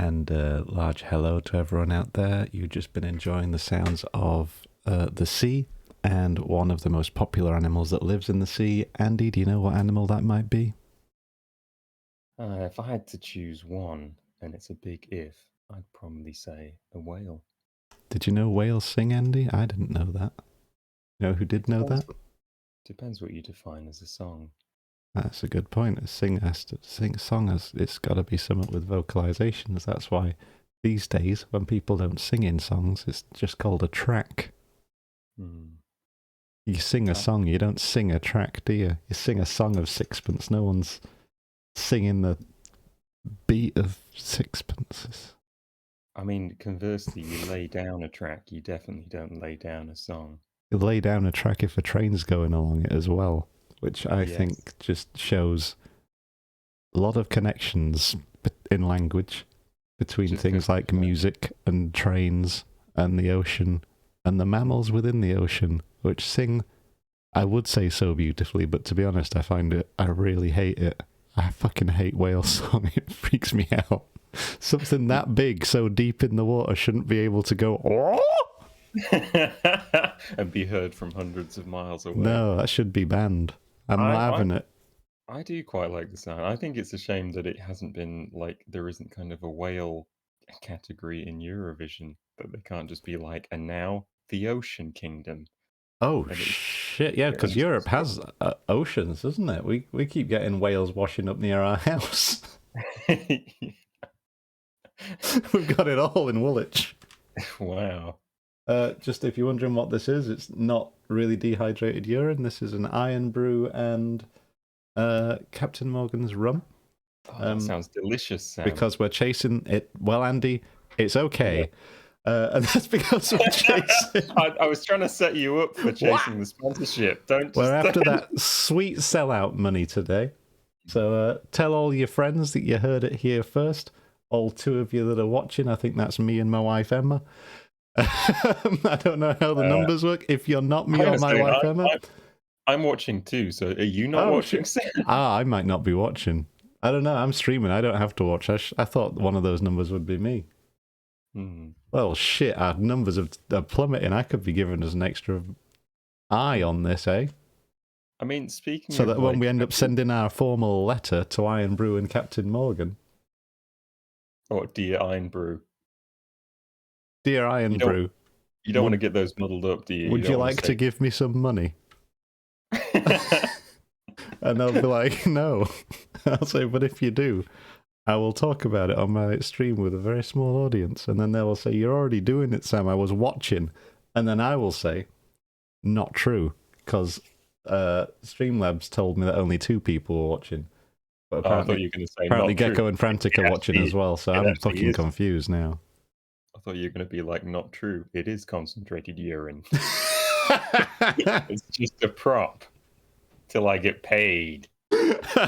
and a large hello to everyone out there. You've just been enjoying the sounds of the sea and one of the most popular animals that lives in the sea. Andy, do you know what animal that might be? If I had to choose one, and it's a big if, I'd probably say a whale. Did you know whales sing, Andy? I didn't know that. You know who did know that? Depends what you define as a song. That's a good point. A singer has to sing a song, it's got to be somewhat with vocalizations. That's why these days, when people don't sing in songs, it's just called a track. You sing a song, you don't sing a track, do you? You sing a song of sixpence. No one's singing the beat of sixpences. I mean, conversely, you lay down a track, you definitely don't lay down a song. You lay down a track if a train's going along it as well, which I think just shows a lot of connections in language between just things like music and trains and the ocean and the mammals within the ocean, which sing, I would say so beautifully, but to be honest, I really hate it. I fucking hate whale song. It freaks me out. Something that big, so deep in the water, shouldn't be able to go, oh! and be heard from hundreds of miles away. No, that should be banned. I'm not having it. I do quite like the sound. I think it's a shame that it hasn't been, like, there isn't kind of a whale category in Eurovision, that they can't just be like, and now the Ocean Kingdom. Oh, shit, yeah, because Europe has oceans, doesn't it? We keep getting whales washing up near our house. We've got it all in Woolwich. Wow. Just if you're wondering what this is, it's not really dehydrated urine. This is an iron brew and Captain Morgan's rum. That sounds delicious, Sam. Because we're chasing it. Well, Andy, it's okay. Yeah. And that's because we're chasing... I was trying to set you up for chasing the sponsorship. We're after that sweet sellout money today. So tell all your friends that you heard it here first. All two of you that are watching. I think that's me and my wife, Emma. I don't know how the numbers work. If you're not me or my wife, Emma... I'm watching too, so are you not watching? I might not be watching. I don't know. I'm streaming. I don't have to watch. I thought one of those numbers would be me. Well, shit, our numbers are plummeting. I could be giving us an extra eye on this, eh? I mean, speaking so that when we end up sending our formal letter to Iron Brew and Captain Morgan. Oh, dear Iron Brew. Dear Iron Brew. You don't want to get those muddled up, do you? Would you like to give me some money? And they'll be like, no. I'll say, but if you do, I will talk about it on my stream with a very small audience. And then they will say, you're already doing it, Sam. I was watching. And then I will say, not true, because Streamlabs told me that only 2 people were watching. But I thought you were going to say apparently Gecko and Frantic are watching as well, so I'm fucking confused now. I thought you were going to be like, not true. It is concentrated urine. It's just a prop till I get paid.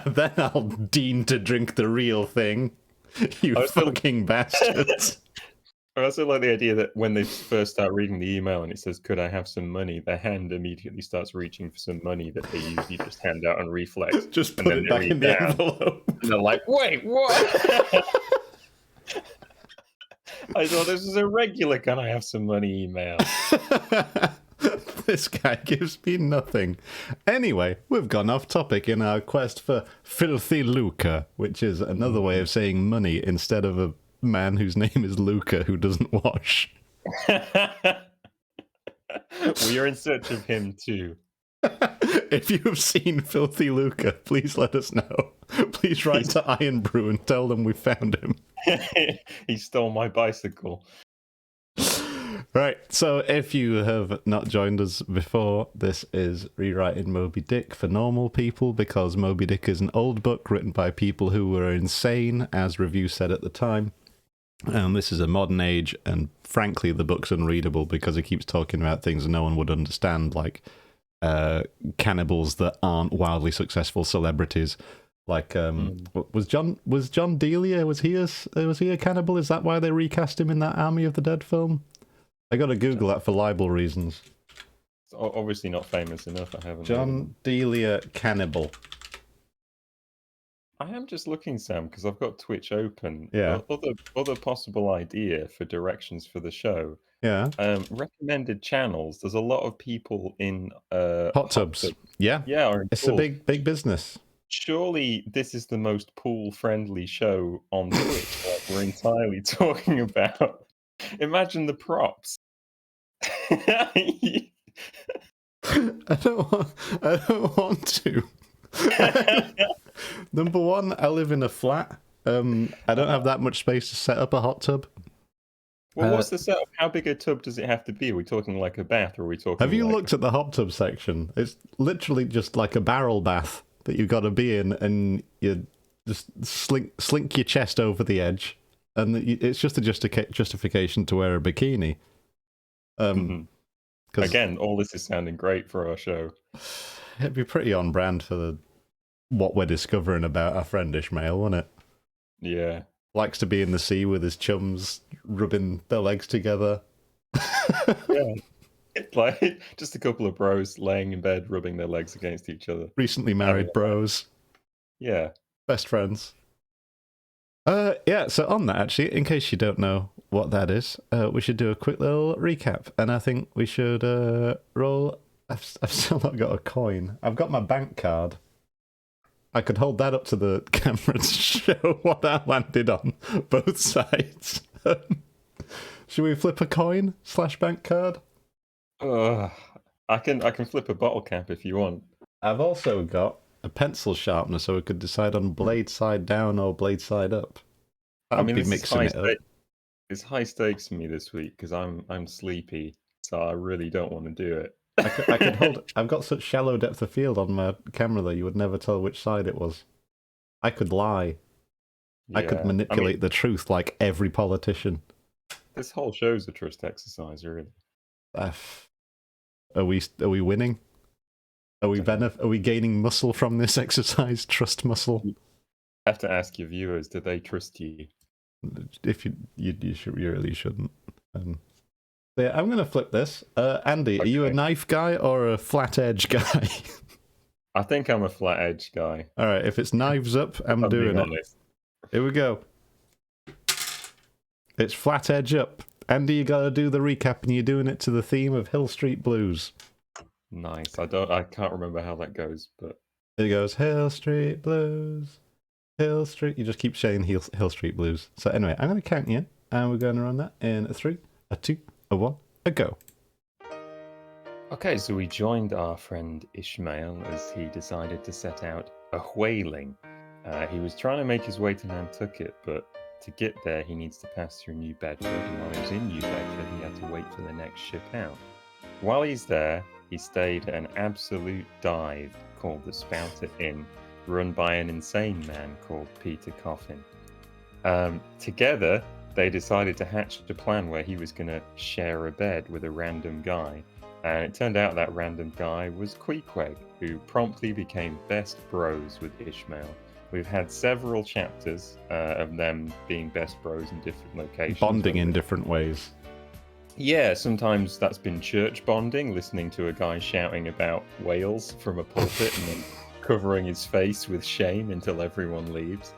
Then I'll deign to drink the real thing. You fucking bastards. I also like the idea that when they first start reading the email and it says, could I have some money? Their hand immediately starts reaching for some money that they usually just hand out on reflex. Just put it back in the envelope. And they're like, wait, what? I thought this was a regular can I have some money email. This guy gives me nothing. Anyway, we've gone off topic in our quest for filthy lucre, which is another way of saying money instead of a man whose name is Luca who doesn't wash. We are in search of him too. If you have seen Filthy Luca, please let us know. Please write to Iron Brew and tell them we found him. He stole my bicycle. Right, so if you have not joined us before, this is Rewriting Moby Dick for normal people, because Moby Dick is an old book written by people who were insane, as review said at the time. And this is a modern age, and frankly, the book's unreadable because it keeps talking about things no one would understand, like cannibals that aren't wildly successful celebrities. Like, was John Delia, was he a cannibal? Is that why they recast him in that Army of the Dead film? I got to Google that for libel reasons. It's obviously not famous enough. I haven't. John Delia cannibal. I am just looking, Sam, because I've got Twitch open. Yeah. Other possible idea for directions for the show. Yeah. Recommended channels. There's a lot of people in Hot hot tubs. tub. Yeah. Yeah, or in It's a pools. big business. Surely this is the most pool-friendly show on Twitch. Like we're entirely talking about. Imagine the props. I don't want to. Number one, I live in a flat. I don't have that much space to set up a hot tub. Well, what's the setup? How big a tub does it have to be? Are we talking like a bath, or are we talking? Have you like... looked at the hot tub section? It's literally just like a barrel bath that you've got to be in, and you just slink your chest over the edge, and it's just a justification to wear a bikini. Again, all this is sounding great for our show. It'd be pretty on brand for what we're discovering about our friend Ishmael, wouldn't it? Yeah. Likes to be in the sea with his chums, rubbing their legs together. Yeah. Like just a couple of bros laying in bed, rubbing their legs against each other. Recently married bros. Yeah. Best friends. Yeah, so on that, actually, in case you don't know what that is, we should do a quick little recap. And I think we should roll... I've still not got a coin. I've got my bank card. I could hold that up to the camera to show what I landed on both sides. Should we flip a coin / bank card? I can flip a bottle cap if you want. I've also got a pencil sharpener, so we could decide on blade side down or blade side up. I'll be mixing it up. It's high stakes for me this week because I'm sleepy, so I really don't want to do it. I could hold. I've got such shallow depth of field on my camera that you would never tell which side it was. I could lie. Yeah, I could manipulate the truth like every politician. This whole show's a trust exercise, really. Are we winning? Are we gaining muscle from this exercise? Trust muscle. You have to ask your viewers: do they trust you? If you really shouldn't. Yeah, I'm going to flip this. Andy, okay. Are you a knife guy or a flat edge guy? I think I'm a flat edge guy. All right, if it's knives up, I'm doing it. Here we go. It's flat edge up. Andy, you got to do the recap, and you're doing it to the theme of Hill Street Blues. Nice. I can't remember how that goes, but it goes Hill Street Blues, Hill Street. You just keep saying Hill Street Blues. So anyway, I'm going to count you in, and we're going to run that in a 3, a 2, a 1, a go. Okay, so we joined our friend Ishmael as he decided to set out a whaling. He was trying to make his way to Nantucket, but to get there he needs to pass through New Bedford, and while he was in New Bedford he had to wait for the next ship out. While he's there, he stayed at an absolute dive called the Spouter Inn, run by an insane man called Peter Coffin. Together, they decided to hatch a plan where he was going to share a bed with a random guy. And it turned out that random guy was Queequeg, who promptly became best bros with Ishmael. We've had several chapters of them being best bros in different locations. Bonding in different ways. Yeah, sometimes that's been church bonding, listening to a guy shouting about whales from a pulpit and then covering his face with shame until everyone leaves.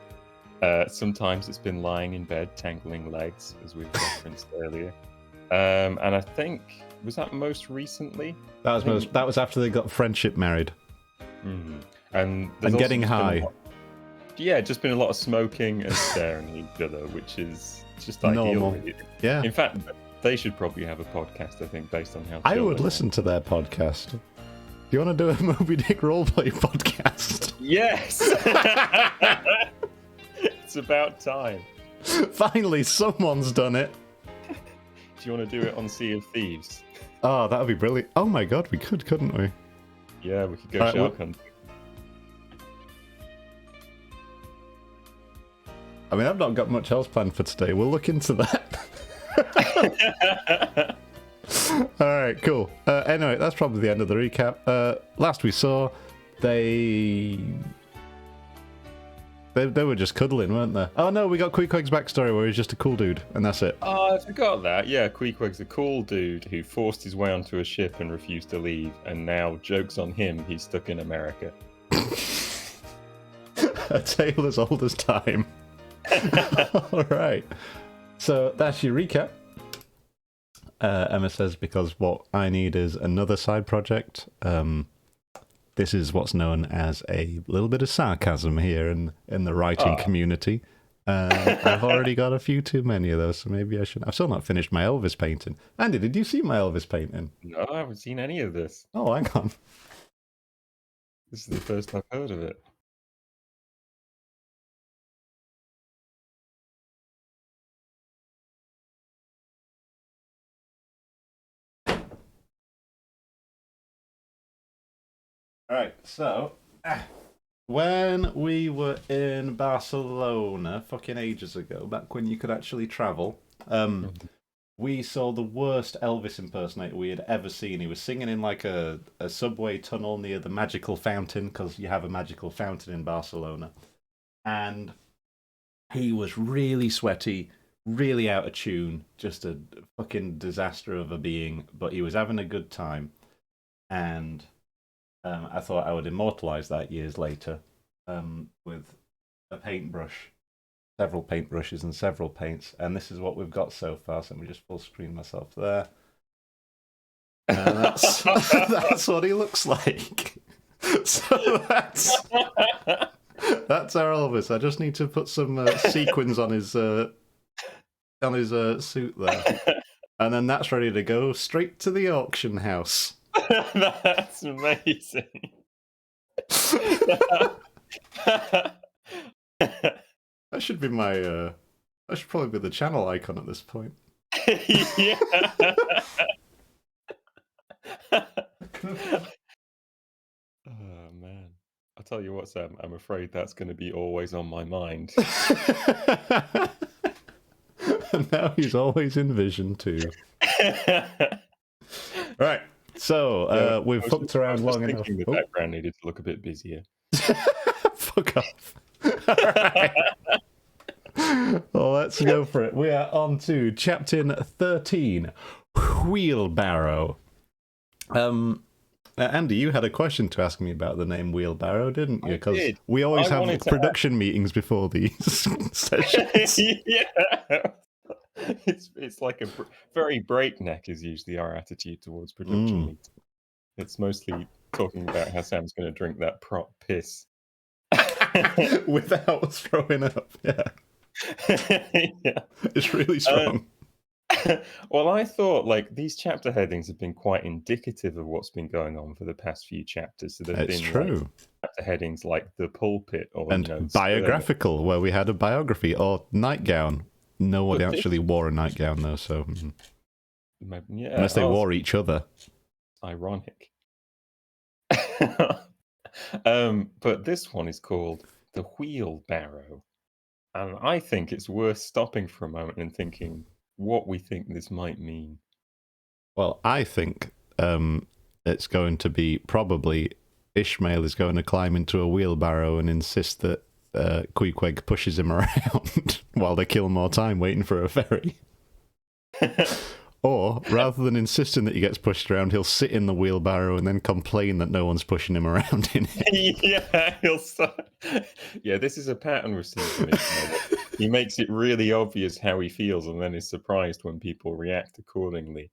Sometimes it's been lying in bed, tangling legs, as we've referenced earlier. And I think, was that most recently? That was after they got friendship married. Mm-hmm. And getting high. Just been a lot of smoking and staring at each other, which is just ideal. Normal. Yeah. In fact, they should probably have a podcast, I think, based on how I would listen to their podcast. Do you want to do a Moby Dick roleplay podcast? Yes! It's about time. Finally, someone's done it. Do you want to do it on Sea of Thieves? Oh, that would be brilliant. Oh my god, we could, couldn't we? Yeah, we could go shark hunting. I mean, I've not got much else planned for today. We'll look into that. Alright, cool. Anyway, that's probably the end of the recap. Last we saw, they were just cuddling, weren't they? Oh no, we got Queequeg's backstory where he's just a cool dude, and that's it. Oh, I forgot that. Yeah, Queequeg's a cool dude who forced his way onto a ship and refused to leave, and now, joke's on him, he's stuck in America. A tale as old as time. All right. So that's your recap. Emma says, because what I need is another side project. This is what's known as a little bit of sarcasm here in the writing community. I've already got a few too many of those, so maybe I should. I've still not finished my Elvis painting. Andy, did you see my Elvis painting? No, I haven't seen any of this. Oh, hang on. This is the first I've heard of it. All right, so when we were in Barcelona fucking ages ago, back when you could actually travel, we saw the worst Elvis impersonator we had ever seen. He was singing in like a subway tunnel near the magical fountain, because you have a magical fountain in Barcelona. And he was really sweaty, really out of tune, just a fucking disaster of a being, but he was having a good time. And I thought I would immortalize that years later with a paintbrush, several paintbrushes and several paints. And this is what we've got so far. So let me just full screen myself there. And that's, that's what he looks like. So that's our Elvis. I just need to put some sequins on his suit there. And then that's ready to go straight to the auction house. That's amazing. That should be my that should probably be the channel icon at this point. Yeah. Oh man. I'll tell you what, Sam, I'm afraid that's going to be always on my mind. And now he's always in vision too. Right. So we've fucked around long enough. The background needed to look a bit busier. Fuck off. All right. Well, let's go for it. We are on to chapter 13, Wheelbarrow. Andy, you had a question to ask me about the name Wheelbarrow, didn't you? Because we always have production meetings before these sessions. Yeah. It's like a very breakneck is usually our attitude towards production meetings. It's mostly talking about how Sam's going to drink that prop piss without throwing up. Yeah. Yeah. It's really strong. Well, I thought like these chapter headings have been quite indicative of what's been going on for the past few chapters. So there's been true. Like, chapter headings like the pulpit or biographical, where we had a biography, or nightgown. No one actually wore a nightgown though, so yeah, unless they wore each other. Ironic. But this one is called the Wheelbarrow, and I think it's worth stopping for a moment and thinking what we think this might mean. Well, I think it's going to be probably Ishmael is going to climb into a wheelbarrow and insist that Queequeg pushes him around while they kill more time waiting for a ferry. Or, rather than insisting that he gets pushed around, he'll sit in the wheelbarrow and then complain that no one's pushing him around in it. Yeah, yeah, this is a pattern we've seen from Ishmael. He makes it really obvious how he feels and then is surprised when people react accordingly.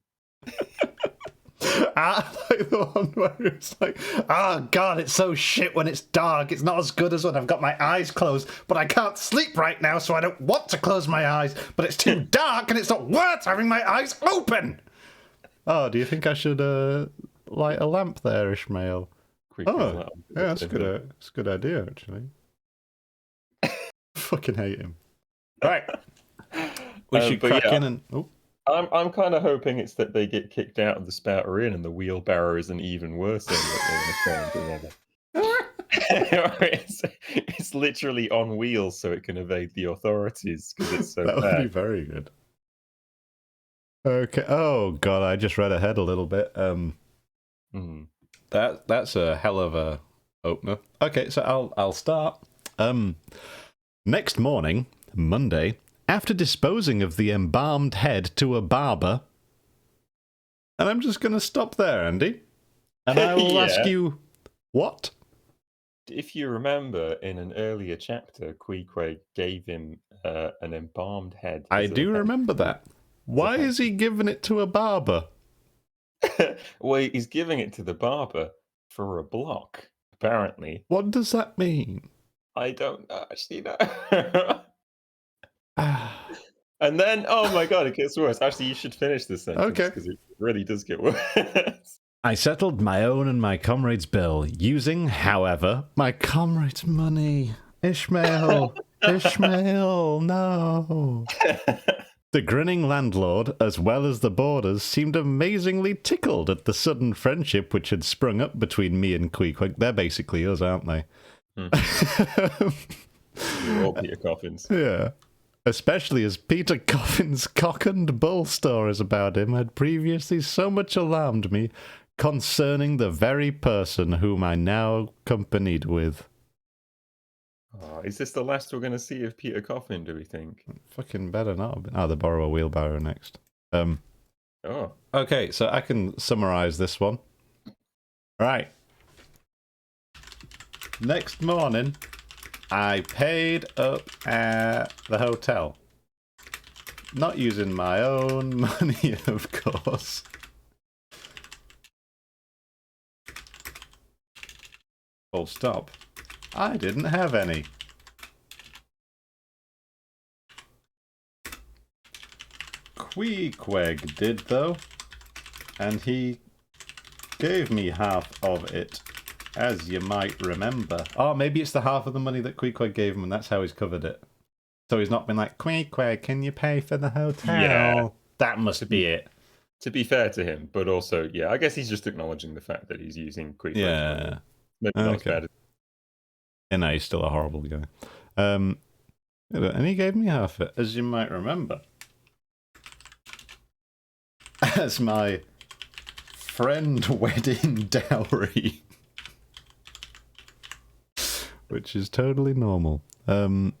I like the one where it's like, oh god, it's so shit when it's dark. It's not as good as when I've got my eyes closed, but I can't sleep right now, so I don't want to close my eyes. But it's too dark and it's not worth having my eyes open. Oh, do you think I should light a lamp there, Ishmael? Yeah, that's a good idea, actually. Fucking hate him. Right. We should crack in and... Oh. I'm kind of hoping it's that they get kicked out of the Spouter Inn and the wheelbarrow is an even worse thing that they're going to try. It's literally on wheels so it can evade the authorities because it's so bad. That would be very good. Okay. Oh god, I just read ahead a little bit. That's a hell of a opener. Okay, so I'll start. Next morning, Monday. After disposing of the embalmed head to a barber, and I'm just going to stop there, Andy, and I will ask you, what? if you remember, in an earlier chapter, Queequeg gave him an embalmed head. I do remember that. Why is he giving it to a barber? Well, he's giving it to the barber for a block, apparently. What does that mean? I don't actually know. Ah, And then, oh my god, it gets worse. Actually, you should finish this sentence Okay. because it really does get worse. I settled my own and my comrade's bill, using, however, my comrade's money. Ishmael! Ishmael, no! The grinning landlord, as well as the boarders, seemed amazingly tickled at the sudden friendship which had sprung up between me and Queequeg. They're basically us, aren't they? You're all Peter Coffins. Yeah. Especially as Peter Coffin's cock and bull stories about him had previously so much alarmed me concerning the very person whom I now companied with. Oh, is this the last we're going to see of Peter Coffin, do we think? Fucking better not. Oh, they borrow a wheelbarrow next. Oh. Okay, so I can summarize this one. Right. Next morning, I paid up at the hotel. Not using my own money, of course. Full stop. I didn't have any. Queequeg did, though. And he gave me half of it, as you might remember. Oh, maybe it's the half of the money that Queequeg gave him, and that's how he's covered it. So he's not been like, Queequeg, can you pay for the hotel? Yeah. That must be it. To be fair to him, but also, yeah, I guess he's just acknowledging the fact that he's using Queequeg's money. Yeah. Maybe not as bad as... And he's still a horrible guy. And he gave me half it, as you might remember. As my friend wedding dowry. Which is totally normal. Oh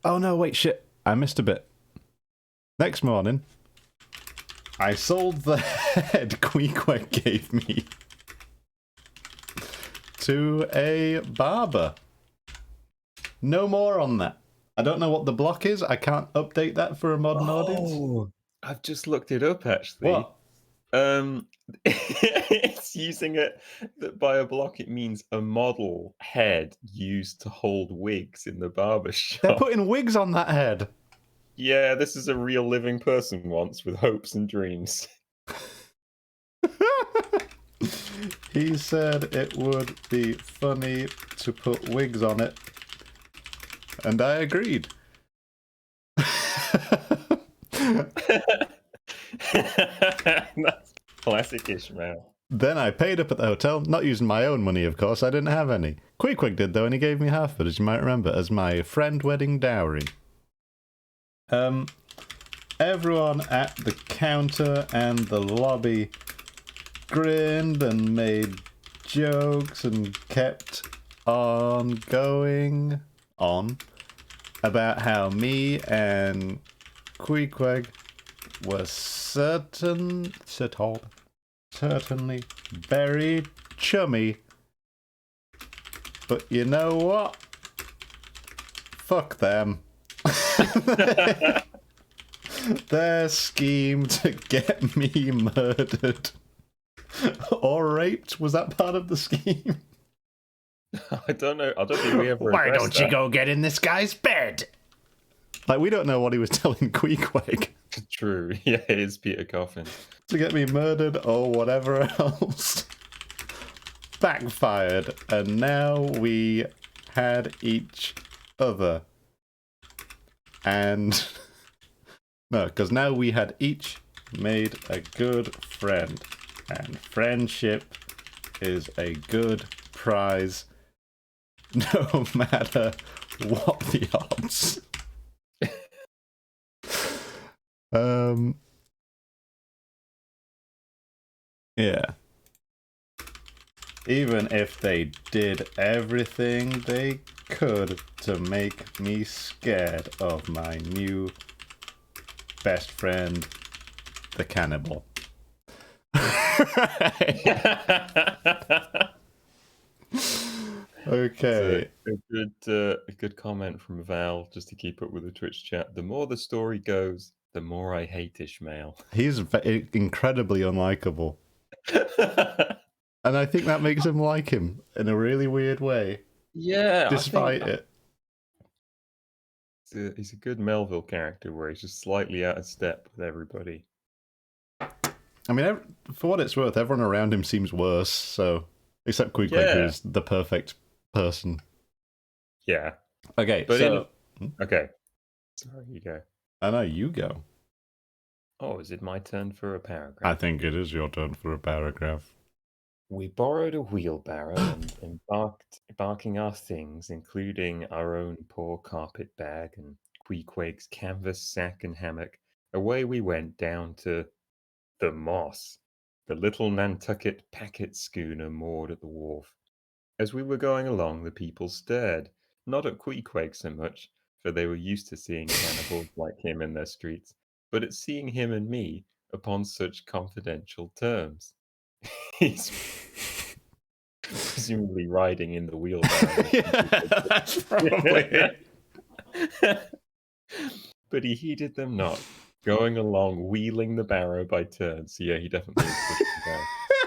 no, wait, shit. I missed a bit. Next morning, I sold the head Queequeg gave me to a barber. No more on that. I don't know what the block is. I can't update that for a modern audience. I've just looked it up, actually. What? It's using it that by a block it means a model head used to hold wigs in the barber shop. They're putting wigs on that head. Yeah, this is a real living person once with hopes and dreams. He said it would be funny to put wigs on it. And I agreed. That's classic Ishmael. Then I paid up at the hotel, not using my own money, of course. I didn't have any. Queequeg did, though, and he gave me half of it, as you might remember, as my friend wedding dowry. Everyone at the counter and the lobby grinned and made jokes and kept on going on about how me and Queequeg were certainly very chummy. But you know what? Fuck them. Their scheme to get me murdered or raped, was that part of the scheme? I don't know. I don't think we ever. Why don't you go get in this guy's bed? Like, we don't know what he was telling Queequeg. True. Yeah, it is Peter Coffin. To get me murdered or whatever else. Backfired, and now we had each other. And no, because now we had each made a good friend, and friendship is a good prize, no matter what the odds. Yeah. Even if they did everything they could to make me scared of my new best friend, the cannibal. Okay. A good comment from Val, just to keep up with the Twitch chat. The more the story goes, the more I hate Ishmael. He's incredibly unlikable. And I think that makes him like him in a really weird way. Yeah, Despite it. He's a good Melville character where he's just slightly out of step with everybody. I mean, for what it's worth, everyone around him seems worse, so... Except Queequeg, who's the perfect person. Yeah. Okay, but so... Okay. Sorry, you go. I know, you go. Oh, is it my turn for a paragraph? I think it is your turn for a paragraph. We borrowed a wheelbarrow and embarking our things, including our own poor carpet bag and Queequeg's canvas sack and hammock. Away we went down to the Moss, the little Nantucket packet schooner moored at the wharf. As we were going along, the people stared, not at Queequeg so much, for they were used to seeing cannibals like him in their streets, but at seeing him and me upon such confidential terms. He's presumably riding in the wheelbarrow. Yeah, that's probably it. But he heeded them not, going along wheeling the barrow by turns. So yeah, he definitely is pushing down.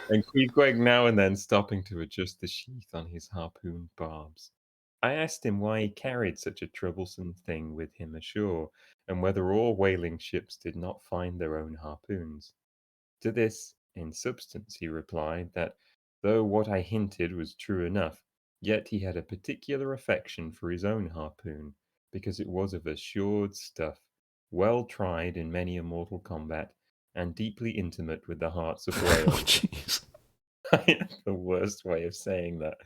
And Queequeg now and then stopping to adjust the sheath on his harpoon barbs. I asked him why he carried such a troublesome thing with him ashore, and whether all whaling ships did not find their own harpoons. To this, in substance, he replied that though what I hinted was true enough, yet he had a particular affection for his own harpoon, because it was of assured stuff, well tried in many a mortal combat, and deeply intimate with the hearts of Oh, whales. jeez. The worst way of saying that.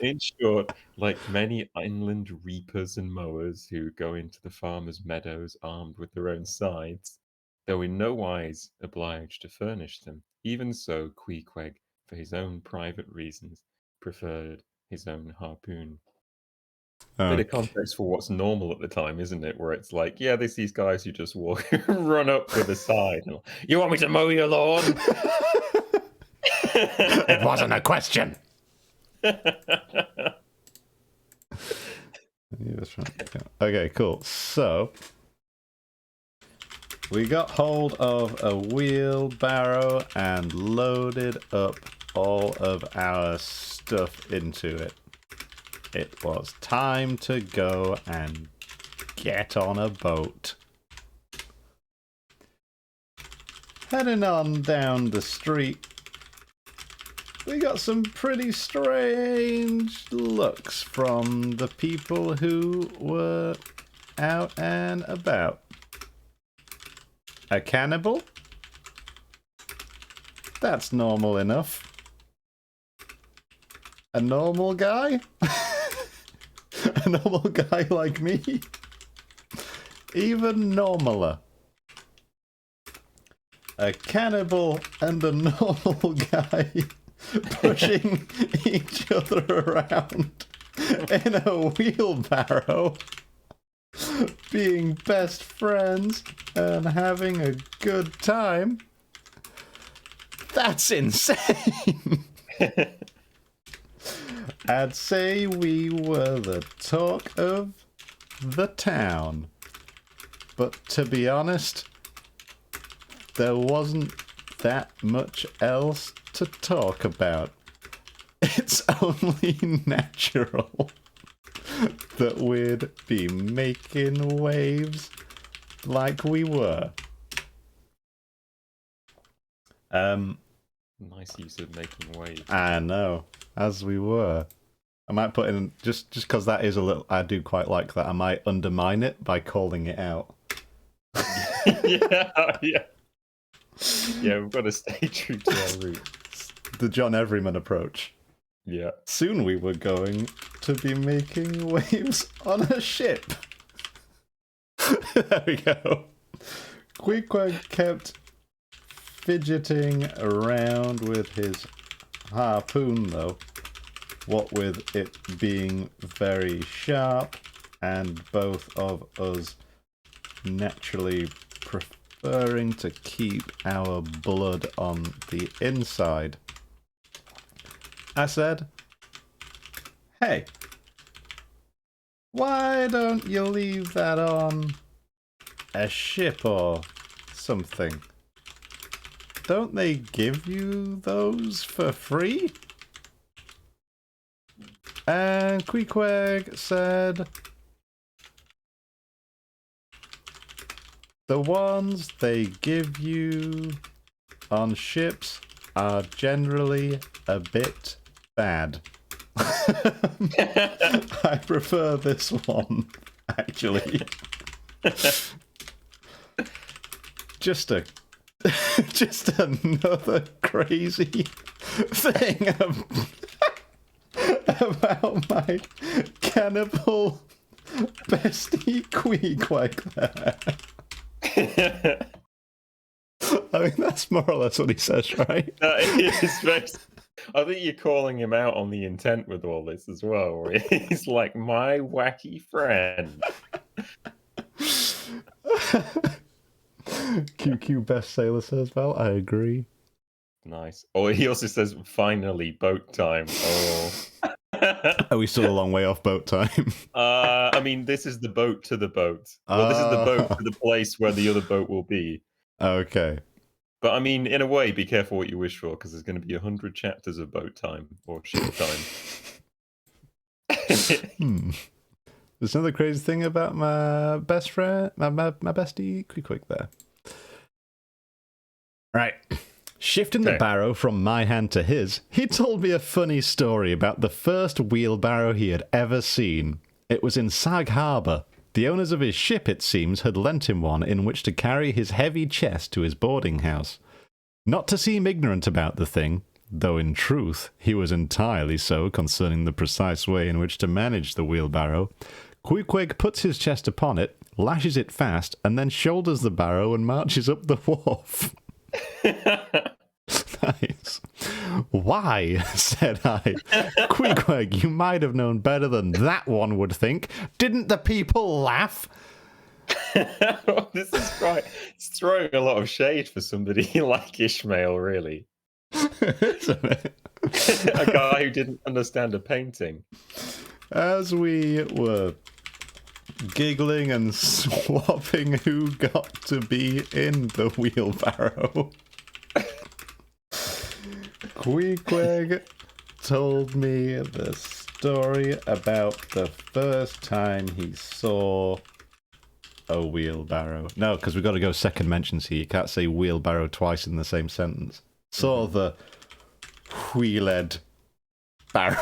In short, like many inland reapers and mowers who go into the farmers' meadows armed with their own scythes, though in no wise obliged to furnish them, even so Queequeg, for his own private reasons, preferred his own harpoon. Bit of Okay. context for what's normal at the time, isn't it? Where it's like, yeah, there's these guys who just walk, run up with a scythe. And, you want me to mow your lawn? It wasn't a question. Okay, cool. So, we got hold of a wheelbarrow and loaded up all of our stuff into it. It was time to go and get on a boat. Heading on down the street, we got some pretty strange looks from the people who were out and about. A cannibal? That's normal enough. A normal guy? A normal guy like me? Even normaler. A cannibal and a normal guy pushing each other around in a wheelbarrow, being best friends and having a good time. That's insane. I'd say we were the talk of the town. But to be honest, there wasn't that much else to talk about. It's only natural that we'd be making waves like we were. Nice use of making waves. I know, as we were. I might put in, just because that is a little, I do quite like that, I might undermine it by calling it out. Yeah. Yeah, we've got to stay true to our roots. The John Everyman approach. Yeah. Soon we were going to be making waves on a ship. There we go. Queequeg kept fidgeting around with his harpoon, though, what with it being very sharp and both of us naturally preferring to keep our blood on the inside. I said, Hey, why don't you leave that on a ship or something? Don't they give you those for free? And Queequeg said, the ones they give you on ships are generally a bit bad. I prefer this one, actually. Just another crazy thing about my cannibal bestie Queequeg there. I mean, that's more or less what he says, right? I think you're calling him out on the intent with all this as well. Where he's like, my wacky friend. QQ best sailor says, well, I agree. Nice. Oh, he also says, finally, boat time. Oh. Are we still a long way off boat time? I mean, this is the boat to the boat. Well, this is the boat to the place where the other boat will be. Okay. But I mean, in a way, be careful what you wish for, because there's going to be 100 chapters of boat time or ship time. There's another crazy thing about my best friend, my bestie Queequeg there. Right. Shifting the barrow from my hand to his, he told me a funny story about the first wheelbarrow he had ever seen. It was in Sag Harbor. The owners of his ship, it seems, had lent him one in which to carry his heavy chest to his boarding house. Not to seem ignorant about the thing, though in truth he was entirely so concerning the precise way in which to manage the wheelbarrow, Queequeg puts his chest upon it, lashes it fast, and then shoulders the barrow and marches up the wharf. Nice. Why, said I. Queequeg, you might have known better than that, one would think. Didn't the people laugh? This is quite... It's throwing a lot of shade for somebody like Ishmael, really. Isn't it? A guy who didn't understand a painting. As we were giggling and swapping who got to be in the wheelbarrow, Queequeg told me the story about the first time he saw a wheelbarrow. No, because we've got to go second mentions here. You can't say wheelbarrow twice in the same sentence. Saw the wheeled barrow.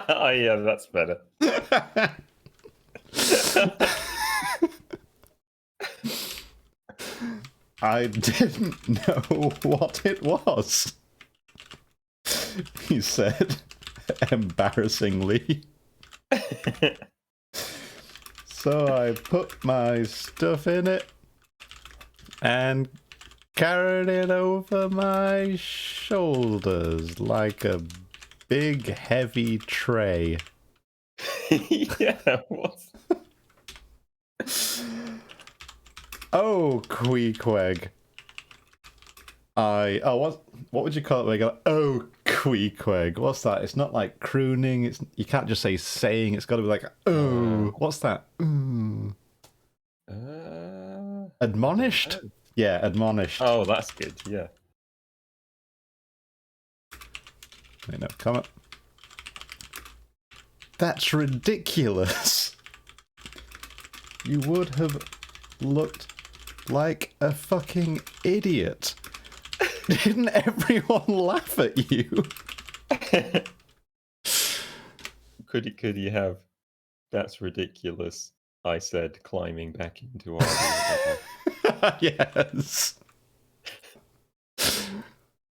Oh yeah, that's better. I didn't know what it was, he said, embarrassingly. So I put my stuff in it and carried it over my shoulders like a big heavy tray. Yeah, what? Oh, Queequeg. What would you call it when you go, oh, Queequeg? What's that? It's not like crooning. You can't just say saying. It's got to be like, oh, what's that? Admonished? Yeah, admonished. Oh, that's good, yeah. Wait, no, come up. That's ridiculous. You would have looked like a fucking idiot. Didn't everyone laugh at you? Could you have? That's ridiculous, I said, climbing back into our Yes.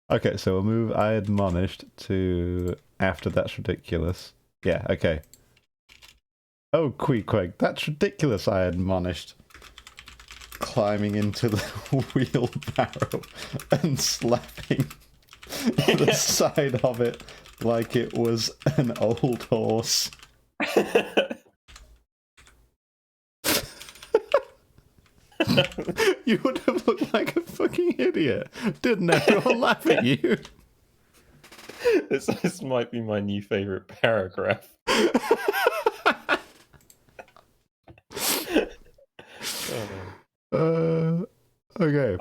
Okay, so we'll move I admonished to after that's ridiculous. Yeah, okay. Oh, Queequeg, that's ridiculous, I admonished. Climbing into the wheelbarrow and slapping the side of it like it was an old horse. You would have looked like a fucking idiot. Didn't everyone laugh at you? This might be my new favorite paragraph. Oh. Okay.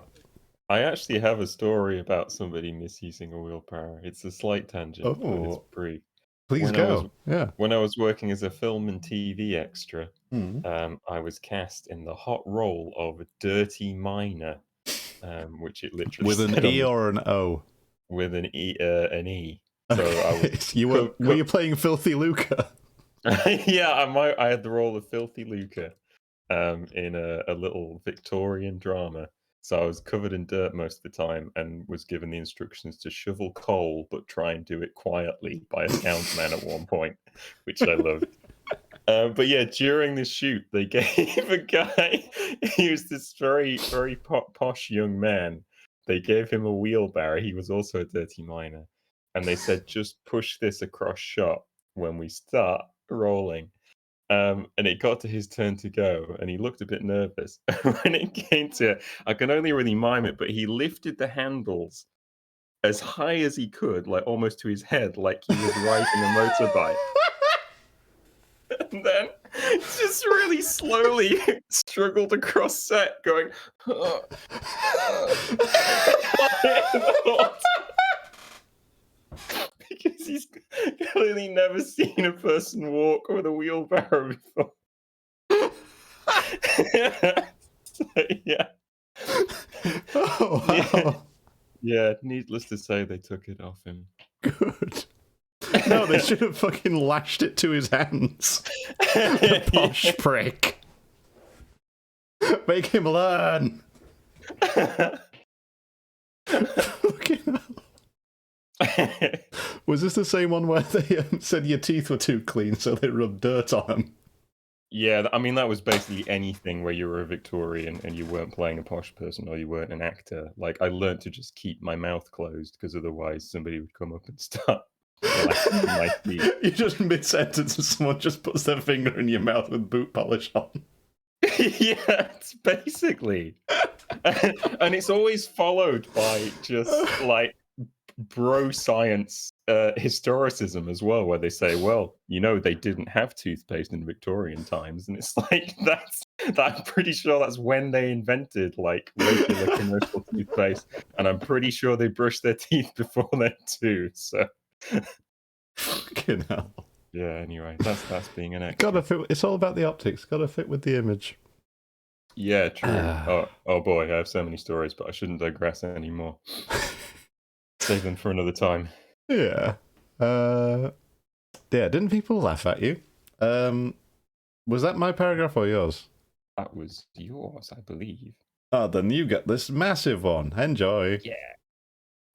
I actually have a story about somebody misusing a wheelbarrow. It's a slight tangent, but it's Oh, brief. please When I was go. Yeah. when I was working as a film and TV extra, Hmm. I was cast in the hot role of a dirty miner, which it literally With an said on E the or an O? with an E. An E. So I was Okay. Were you playing Filthy Luca? yeah, I had the role of Filthy Luca in a little Victorian drama. So I was covered in dirt most of the time and was given the instructions to shovel coal, but try and do it quietly by a townsman at one point, which I loved. But yeah, during the shoot, they gave a guy, he was this very, very posh young man. They gave him a wheelbarrow. He was also a dirty miner. And they said, just push this across shot when we start rolling. And it got to his turn to go, and he looked a bit nervous. When it came to it, I can only really mime it, but he lifted the handles as high as he could, like almost to his head, like he was riding a motorbike. And then just really slowly struggled across set, going, because he's clearly never seen a person walk with a wheelbarrow before. So, yeah. Oh, Yeah. wow. Yeah, needless to say, they took it off him. Good. No, they should have fucking lashed it to his hands. The posh prick. Make him learn. Fucking hell. Was this the same one where they said your teeth were too clean, so they rubbed dirt on them? Yeah, I mean, that was basically anything where you were a Victorian and you weren't playing a posh person or you weren't an actor. Like, I learned to just keep my mouth closed because otherwise somebody would come up and start blasting my teeth. You just mid-sentence and someone just puts their finger in your mouth with boot polish on. Yeah, it's basically. And it's always followed by just like bro science historicism as well, where they say, well, they didn't have toothpaste in Victorian times. And it's like, I'm pretty sure that's when they invented like regular commercial toothpaste. And I'm pretty sure they brushed their teeth before then too. So, Fucking hell. yeah, anyway, that's being an extra. Gotta fit. It's all about the optics. Gotta fit with the image. Yeah, true. Oh boy, I have so many stories, but I shouldn't digress anymore. Save them for another time. Yeah. Yeah, didn't people laugh at you? Was that my paragraph or yours? That was yours, I believe. Oh, then you get this massive one. Enjoy. Yeah.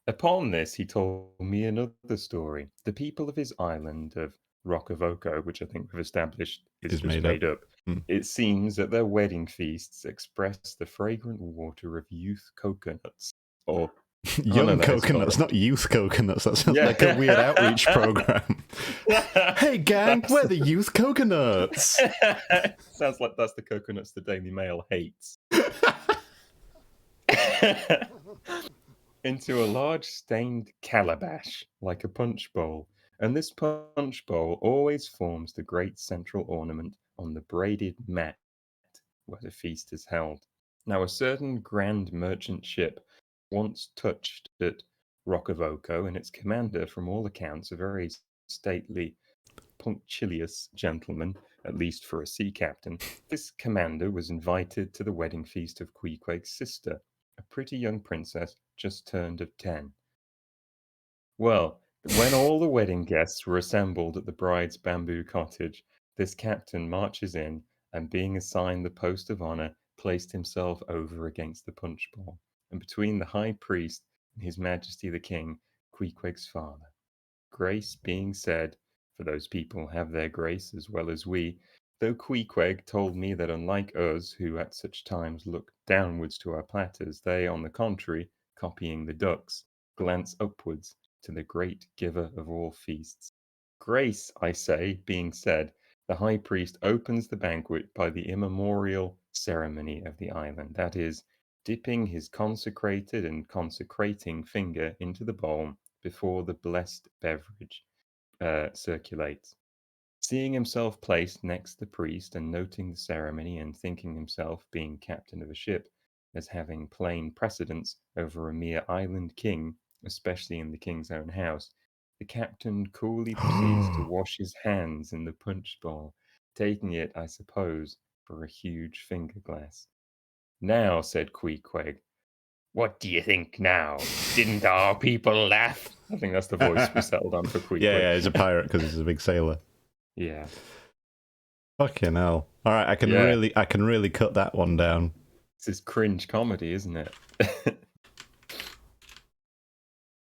Upon this, he told me another story. The people of his island of Rockavoco, which I think we've established is Is just made made up. Hmm. It seems that their wedding feasts express the fragrant water of youth coconuts, or Young that is coconuts, not correct. youth coconuts. That sounds Yeah. like a weird outreach program. Hey, gang, we're the youth coconuts. Sounds like that's the coconuts the Daily Mail hates. Into a large stained calabash, like a punch bowl, and this punch bowl always forms the great central ornament on the braided mat where the feast is held. Now, a certain grand merchant ship once touched at Roccavoco, and its commander, from all accounts, a very stately, punctilious gentleman, at least for a sea captain. This commander was invited to the wedding feast of Queequeg's sister, a pretty young princess just turned of 10. Well, when all the wedding guests were assembled at the bride's bamboo cottage, this captain marches in and, being assigned the post of honor, placed himself over against the punch bowl, and between the high priest and his majesty the king, Queequeg's father. Grace being said, for those people have their grace as well as we, though Queequeg told me that unlike us, who at such times look downwards to our platters, they, on the contrary, copying the ducks, glance upwards to the great giver of all feasts. Grace, I say, being said, the high priest opens the banquet by the immemorial ceremony of the island, that is, dipping his consecrated and consecrating finger into the bowl before the blessed beverage circulates. Seeing himself placed next the priest and noting the ceremony and thinking himself, being captain of a ship, as having plain precedence over a mere island king, especially in the king's own house, the captain coolly proceeds to wash his hands in the punch bowl, taking it, I suppose, for a huge finger glass. Now, said Queequeg, what do you think now? Didn't our people laugh? I think that's the voice we settled on for Queequeg. Yeah, he's a pirate because he's a big sailor. Yeah. Fucking hell. All right, I can really cut that one down. This is cringe comedy, isn't it?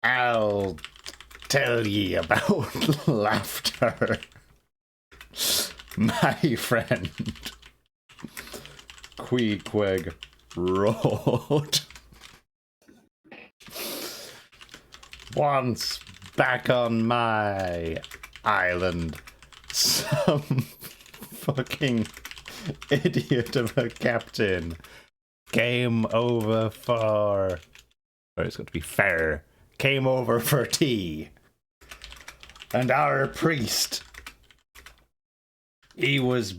I'll tell ye about laughter, my friend. Queequeg roared. Once back on my island, some fucking idiot of a captain came over for... Oh, it's got to be fair. Came over for tea. And our priest, he was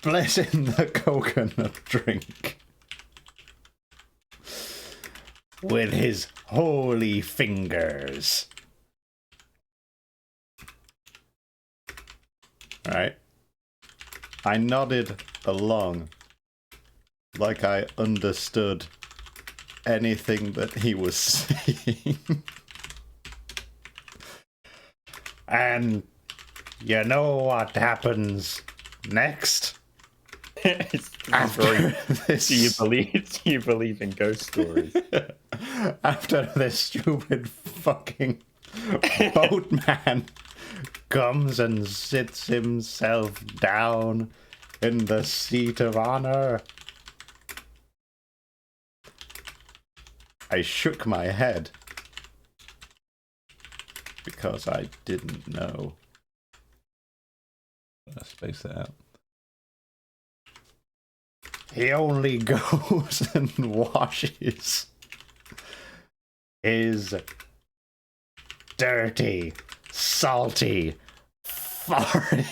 blessing the coconut drink with his holy fingers. Alright. I nodded along like I understood anything that he was saying. And you know what happens next? After this... Do you believe in ghost stories? After this stupid fucking boatman comes and sits himself down in the seat of honor, I shook my head because I didn't know. Let's space that out. He only goes and washes his dirty, salty, foreign,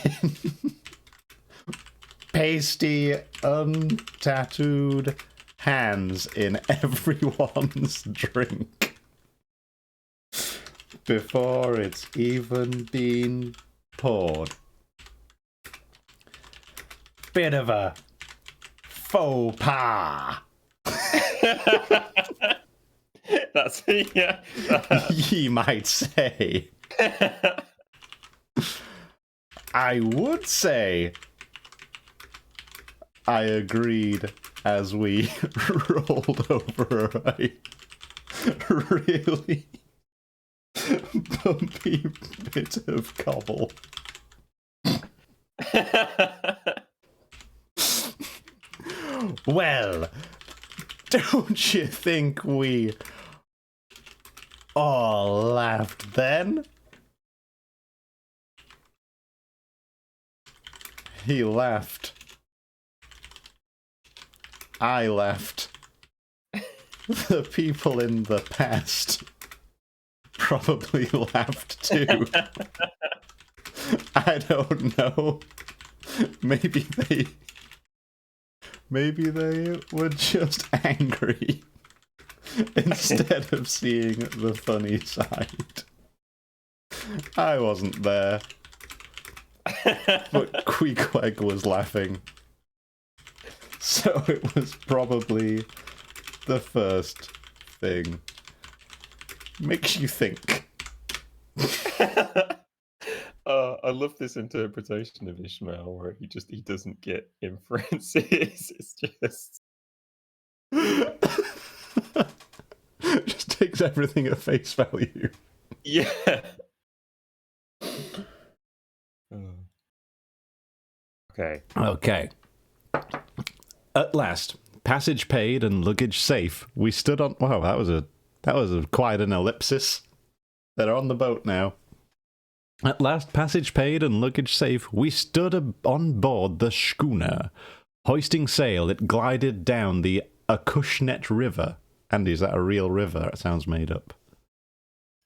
pasty, untattooed hands in everyone's drink before it's even been poured. Bit of a faux pas. That's yeah. Ye might say. I would say I agreed as we rolled over a really bumpy bit of cobble. Well, don't you think we all laughed then? He laughed. I laughed. The people in the past probably laughed too. I don't know. Maybe they were just angry instead of seeing the funny side. I wasn't there. But Queequeg was laughing. So it was probably the first thing. Makes you think. I love this interpretation of Ishmael where he doesn't get inferences. It's just just takes everything at face value. Yeah. Okay. At last, passage paid and luggage safe. We stood on. Wow, that was quite an ellipsis. They're on the boat now. At last, passage paid and luggage safe, we stood on board the schooner. Hoisting sail, it glided down the Acushnet River. Andy, is that a real river? It sounds made up.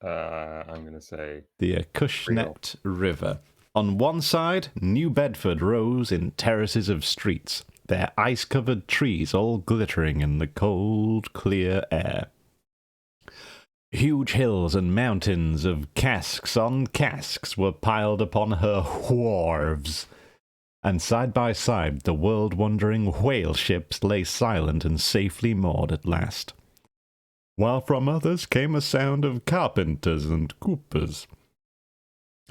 I'm going to say The Acushnet River. On one side, New Bedford rose in terraces of streets, their ice-covered trees all glittering in the cold, clear air. Huge hills and mountains of casks on casks were piled upon her wharves, and side by side the world-wandering whale ships lay silent and safely moored at last, while from others came a sound of carpenters and coopers,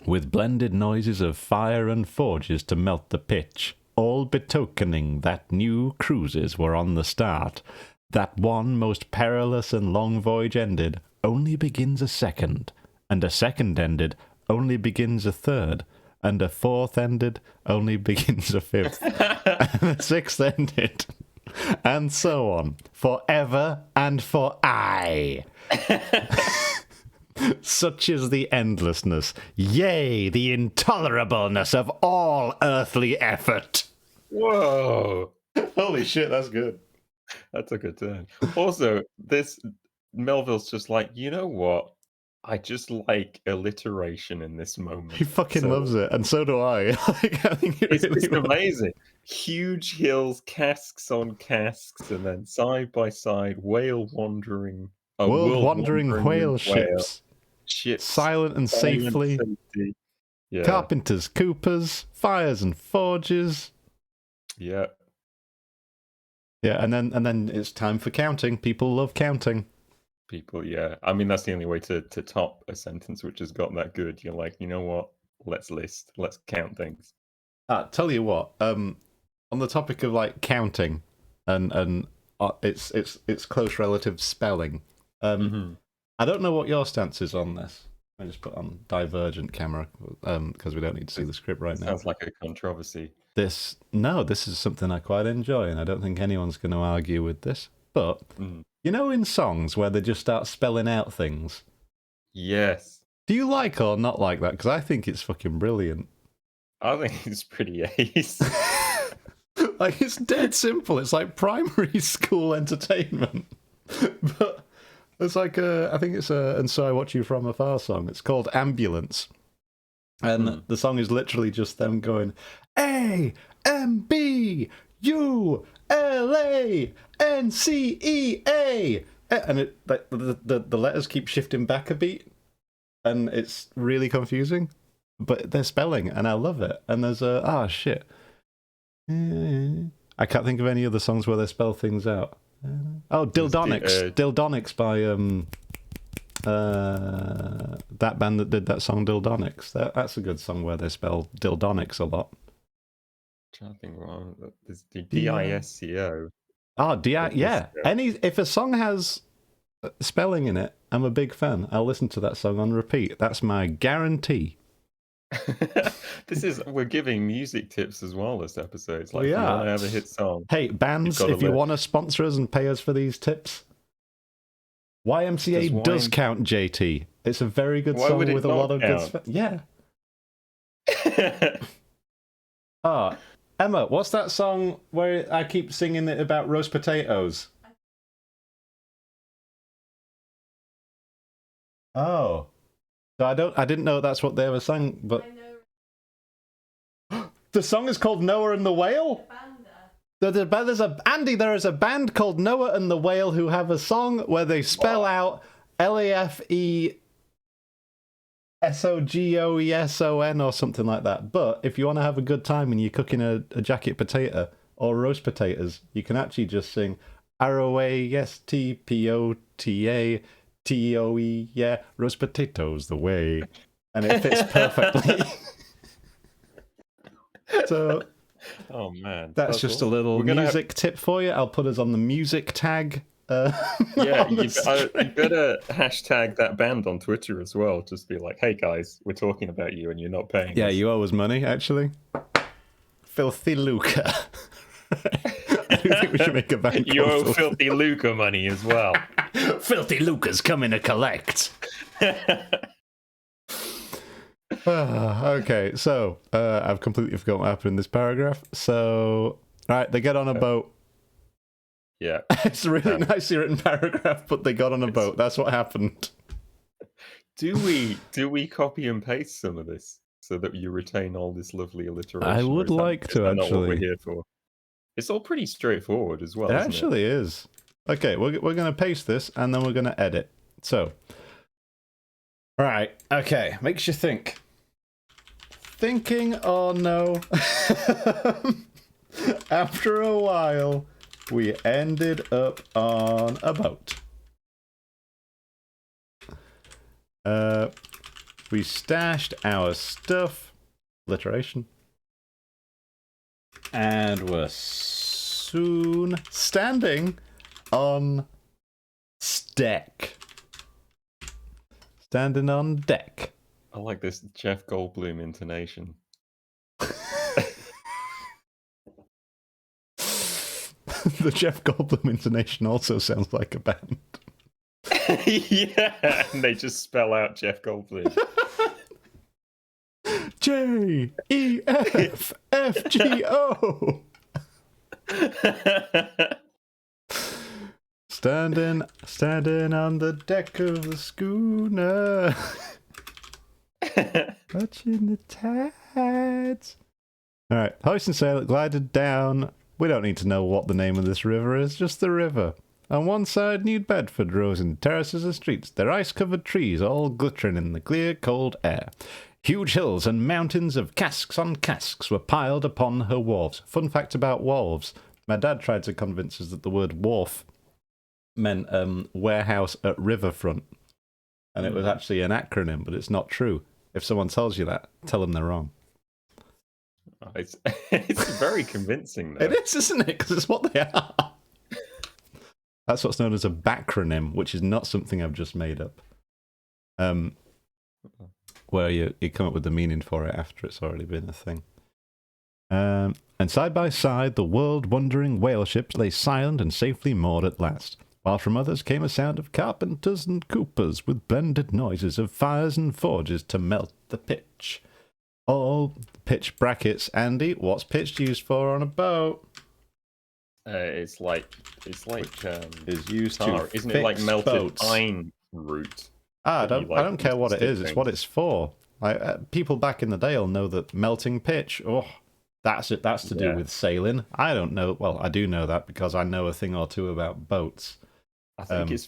with blended noises of fire and forges to melt the pitch, all betokening that new cruises were on the start, that one most perilous and long voyage ended, only begins a second, and a second ended, only begins a third, and a fourth ended, only begins a fifth, and a sixth ended, and so on, forever and for aye. Such is the endlessness, yea, the intolerableness of all earthly effort. Whoa! Holy shit, that's good. That took a turn. Also, this Melville's just like, you know what? I just like alliteration in this moment. He fucking loves it, and so do I. Like, I think It's really just amazing. Huge hills, casks on casks, and then side by side, world wandering whale ships, silent and safely. Yeah. Carpenters, coopers, fires and forges. Yeah. Yeah, and then it's time for counting. People love counting. People, yeah. I mean, that's the only way to top a sentence which has got that good. You're like, you know what? Let's count things. Tell you what, on the topic of like counting and its close relative spelling, I don't know what your stance is on this. I just put on divergent camera because we don't need to see the script right now. Sounds like a controversy. This is something I quite enjoy, and I don't think anyone's going to argue with this. But you know, in songs where they just start spelling out things. Yes. Do you like or not like that? Because I think it's fucking brilliant. I think it's pretty ace. Like, it's dead simple. It's like primary school entertainment. But it's like I think it's a "And So I Watch You From Afar" song. It's called Ambulance. And the song is literally just them going AMBULANCEA, and the letters keep shifting back a beat, and it's really confusing. But they're spelling, and I love it. And there's shit. I can't think of any other songs where they spell things out. Oh, Dildonics. Dildonics by that band that did that song Dildonics. That's a good song where they spell Dildonics a lot. I'm trying to think wrong. There's the DISCO. Oh, yeah. If a song has spelling in it, I'm a big fan. I'll listen to that song on repeat. That's my guarantee. We're giving music tips as well this episode. It's like, if you want to have a hit song. Hey, bands, if you want to sponsor us and pay us for these tips, YMCA does count, JT. It's a very good song with a lot of good yeah. Emma, what's that song where I keep singing it about roast potatoes? Oh. So I didn't know that's what they ever sang, but the song is called Noah and the Whale? There is a band called Noah and the Whale who have a song where they spell out LAFESOGOESON or something like that. But if you want to have a good time and you're cooking a jacket potato or roast potatoes, you can actually just sing ROASTPOTATOE, yeah, roast potatoes the way. And it fits perfectly. So... Oh man, that's just awesome. A little music tip for you. I'll put us on the music tag. Yeah, you better hashtag that band on Twitter as well. Just be like, hey guys, we're talking about you and you're not paying us. You owe us money, actually. Filthy Luca. I do think we should make a band. You owe Filthy Luca money as well. Filthy Luca's coming to collect. Okay, so I've completely forgotten what happened in this paragraph. So, right, they get on a boat. Yeah. It's a really nicely written paragraph, but they got on a boat. That's what happened. Do we copy and paste some of this so that you retain all this lovely alliteration? I would like is to, that not what we're actually. here for? It's all pretty straightforward as well, It isn't it? actually is. Okay, we're going to paste this, and then we're going to edit. So, right, okay, makes you think. Thinking or no? After a while, we ended up on a boat. We stashed our stuff, alliteration, and were soon standing on deck. Standing on deck. I like this Jeff Goldblum intonation. The Jeff Goldblum intonation also sounds like a band. Yeah, and they just spell out Jeff Goldblum. J-E-F-F-G-O. Standing on the deck of the schooner. Watching the tides. Alright, hoist and sail glided down. We don't need to know what the name of this river is, just the river. On one side, New Bedford rose in terraces and streets, their ice-covered trees all glittering in the clear, cold air. Huge hills and mountains of casks on casks were piled upon her wharves. Fun fact about wharves. My dad tried to convince us that the word wharf meant warehouse at riverfront. And it was actually an acronym, but it's not true. If someone tells you that, tell them they're wrong. Oh, it's very convincing, though. It is, isn't it? Because it's what they are. That's what's known as a backronym, which is not something I've just made up. Where you come up with the meaning for it after it's already been a thing. And side by side, the world-wandering whale ships lay silent and safely moored at last, while from others came a sound of carpenters and coopers, with blended noises of fires and forges to melt the pitch. All pitch brackets. Andy, what's pitch used for on a boat? It's like Is used tar, to isn't fix it like melted boats. pine root? I that you, don't care use what to it is. stick It's what things? it's for. Like people back in the day will know that melting pitch. Oh, that's it. That's to do Yeah. with sailing. I don't know. Well, I do know that because I know a thing or two about boats. I think it's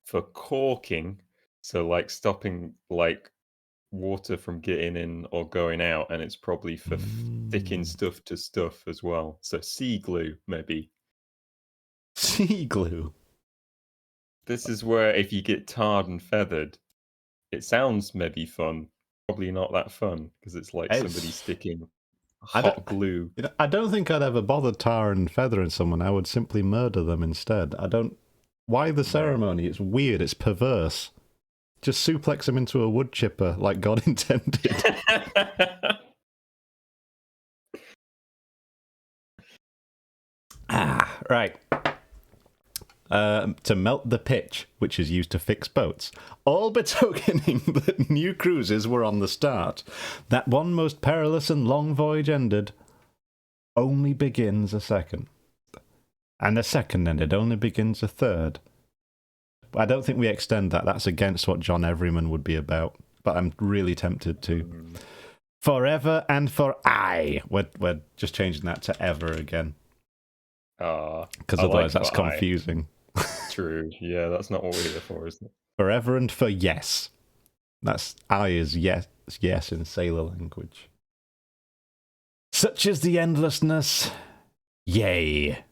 for corking, so like stopping like water from getting in or going out, and it's probably for sticking stuff to stuff as well. So sea glue, maybe. Sea glue. This is where if you get tarred and feathered, it sounds maybe fun. Probably not that fun because it's like somebody sticking hot glue. You know, I don't think I'd ever bother tar and feathering someone. I would simply murder them instead. I don't. Why the ceremony? It's weird. It's perverse. Just suplex them into a wood chipper like God intended. Right. To melt the pitch, which is used to fix boats, all betokening that new cruises were on the start. That one most perilous and long voyage ended, only begins a second. And a second ended, only begins a third. I don't think we extend that. That's against what John Everyman would be about. But I'm really tempted to. Forever and for aye. We're just changing that to ever again. Because otherwise that's confusing. True. Yeah, that's not what we're here for, isn't it? Forever and for yes. That's I is yes in sailor language. Such is the endlessness. Yea.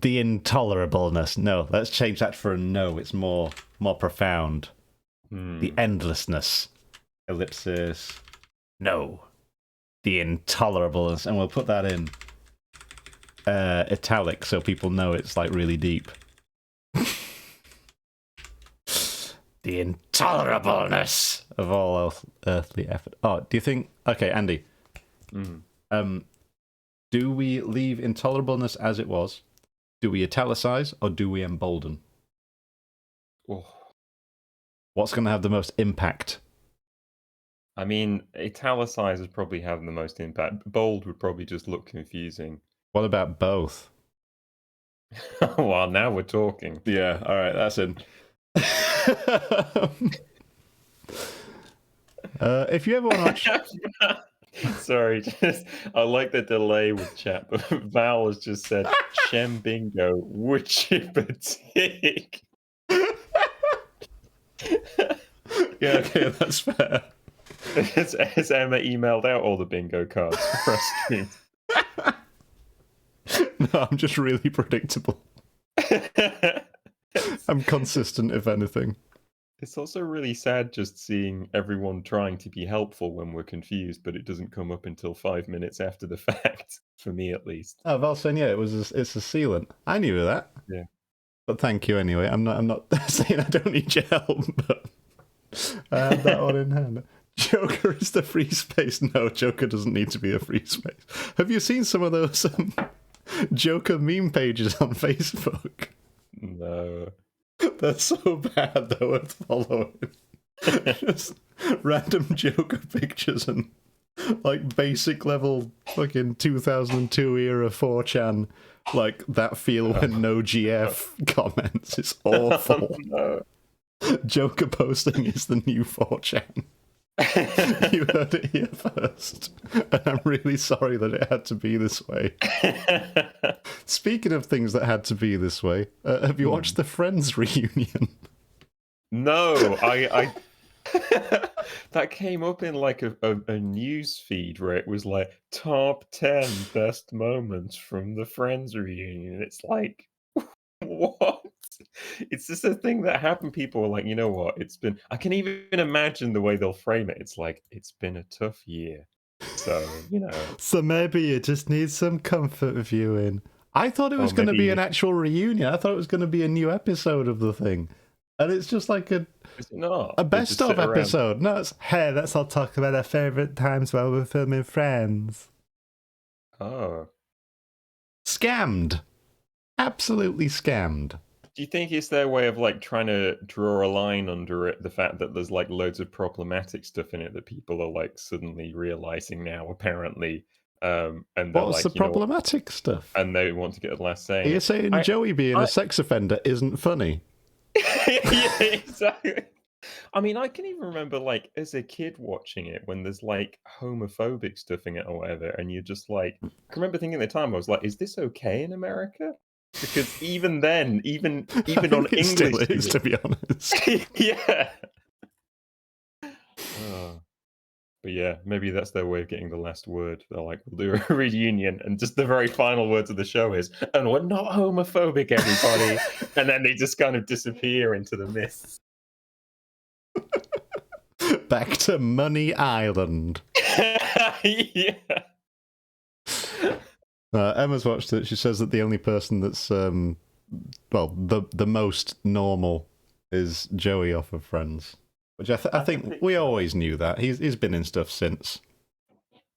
The intolerableness. No, let's change that for a no. It's more profound. The endlessness. Ellipsis. No. The intolerableness. And we'll put that in italic so people know it's like really deep. The intolerableness of all earthly effort. Oh, do you think... Okay, Andy. Do we leave intolerableness as it was? Do we italicize or do we embolden? Oh. What's going to have the most impact? I mean, italicize would probably have the most impact. Bold would probably just look confusing. What about both? Well, now we're talking. Yeah, all right, that's in. If you ever want to watch... Sorry, just I like the delay with chat, but Val has just said Shem Bingo would chip a tick. Yeah, okay, that's fair. Has Emma emailed out all the bingo cards for our streams? No, I'm just really predictable. I'm consistent, if anything. It's also really sad just seeing everyone trying to be helpful when we're confused, but it doesn't come up until 5 minutes after the fact, for me at least. Oh, Val saying, yeah, it's a sealant. I knew that. Yeah. But thank you anyway. I'm not saying I don't need your help, but I have that one in hand. Joker is the free space. No, Joker doesn't need to be a free space. Have you seen some of those Joker meme pages on Facebook? No. They're so bad, they're worth following. Just random Joker pictures and like basic level fucking 2002 era 4chan, like that feel when no GF comments. It's awful. Oh, no. Joker posting is the new 4chan. You heard it here first. And I'm really sorry that it had to be this way. Speaking of things that had to be this way, have you watched the Friends reunion? No, I that came up in like a news feed where it was like top 10 best moments from the Friends reunion. It's like, what? It's just a thing that happened. People were like, you know what? I can even imagine the way they'll frame it. It's like, it's been a tough year. So, So maybe you just need some comfort viewing. I thought it was going to be an actual reunion. I thought it was going to be a new episode of the thing. And it's just like a best of episode. No, it's, hey, let's all talk about our favourite times while we're filming Friends. Oh. Scammed. Absolutely scammed. Do you think it's their way of like trying to draw a line under it, the fact that there's like loads of problematic stuff in it that people are like suddenly realizing now, apparently? And what's the problematic stuff? And they want to get the last say. Are you saying Joey being a sex offender isn't funny? Yeah, exactly. I mean, I can even remember like as a kid watching it when there's like homophobic stuff in it or whatever, and you're just like, I can remember thinking at the time, I was like, is this okay in America? Because even then, even on English, still is, to be honest. Yeah. But yeah, maybe that's their way of getting the last word. They're like, we'll do a reunion, and just the very final words of the show is, and we're not homophobic, everybody. And then they just kind of disappear into the mists. Back to Money Island. Yeah. Emma's watched it. She says that the only person that's the most normal is Joey off of Friends, which I think we always knew that. He's been in stuff since.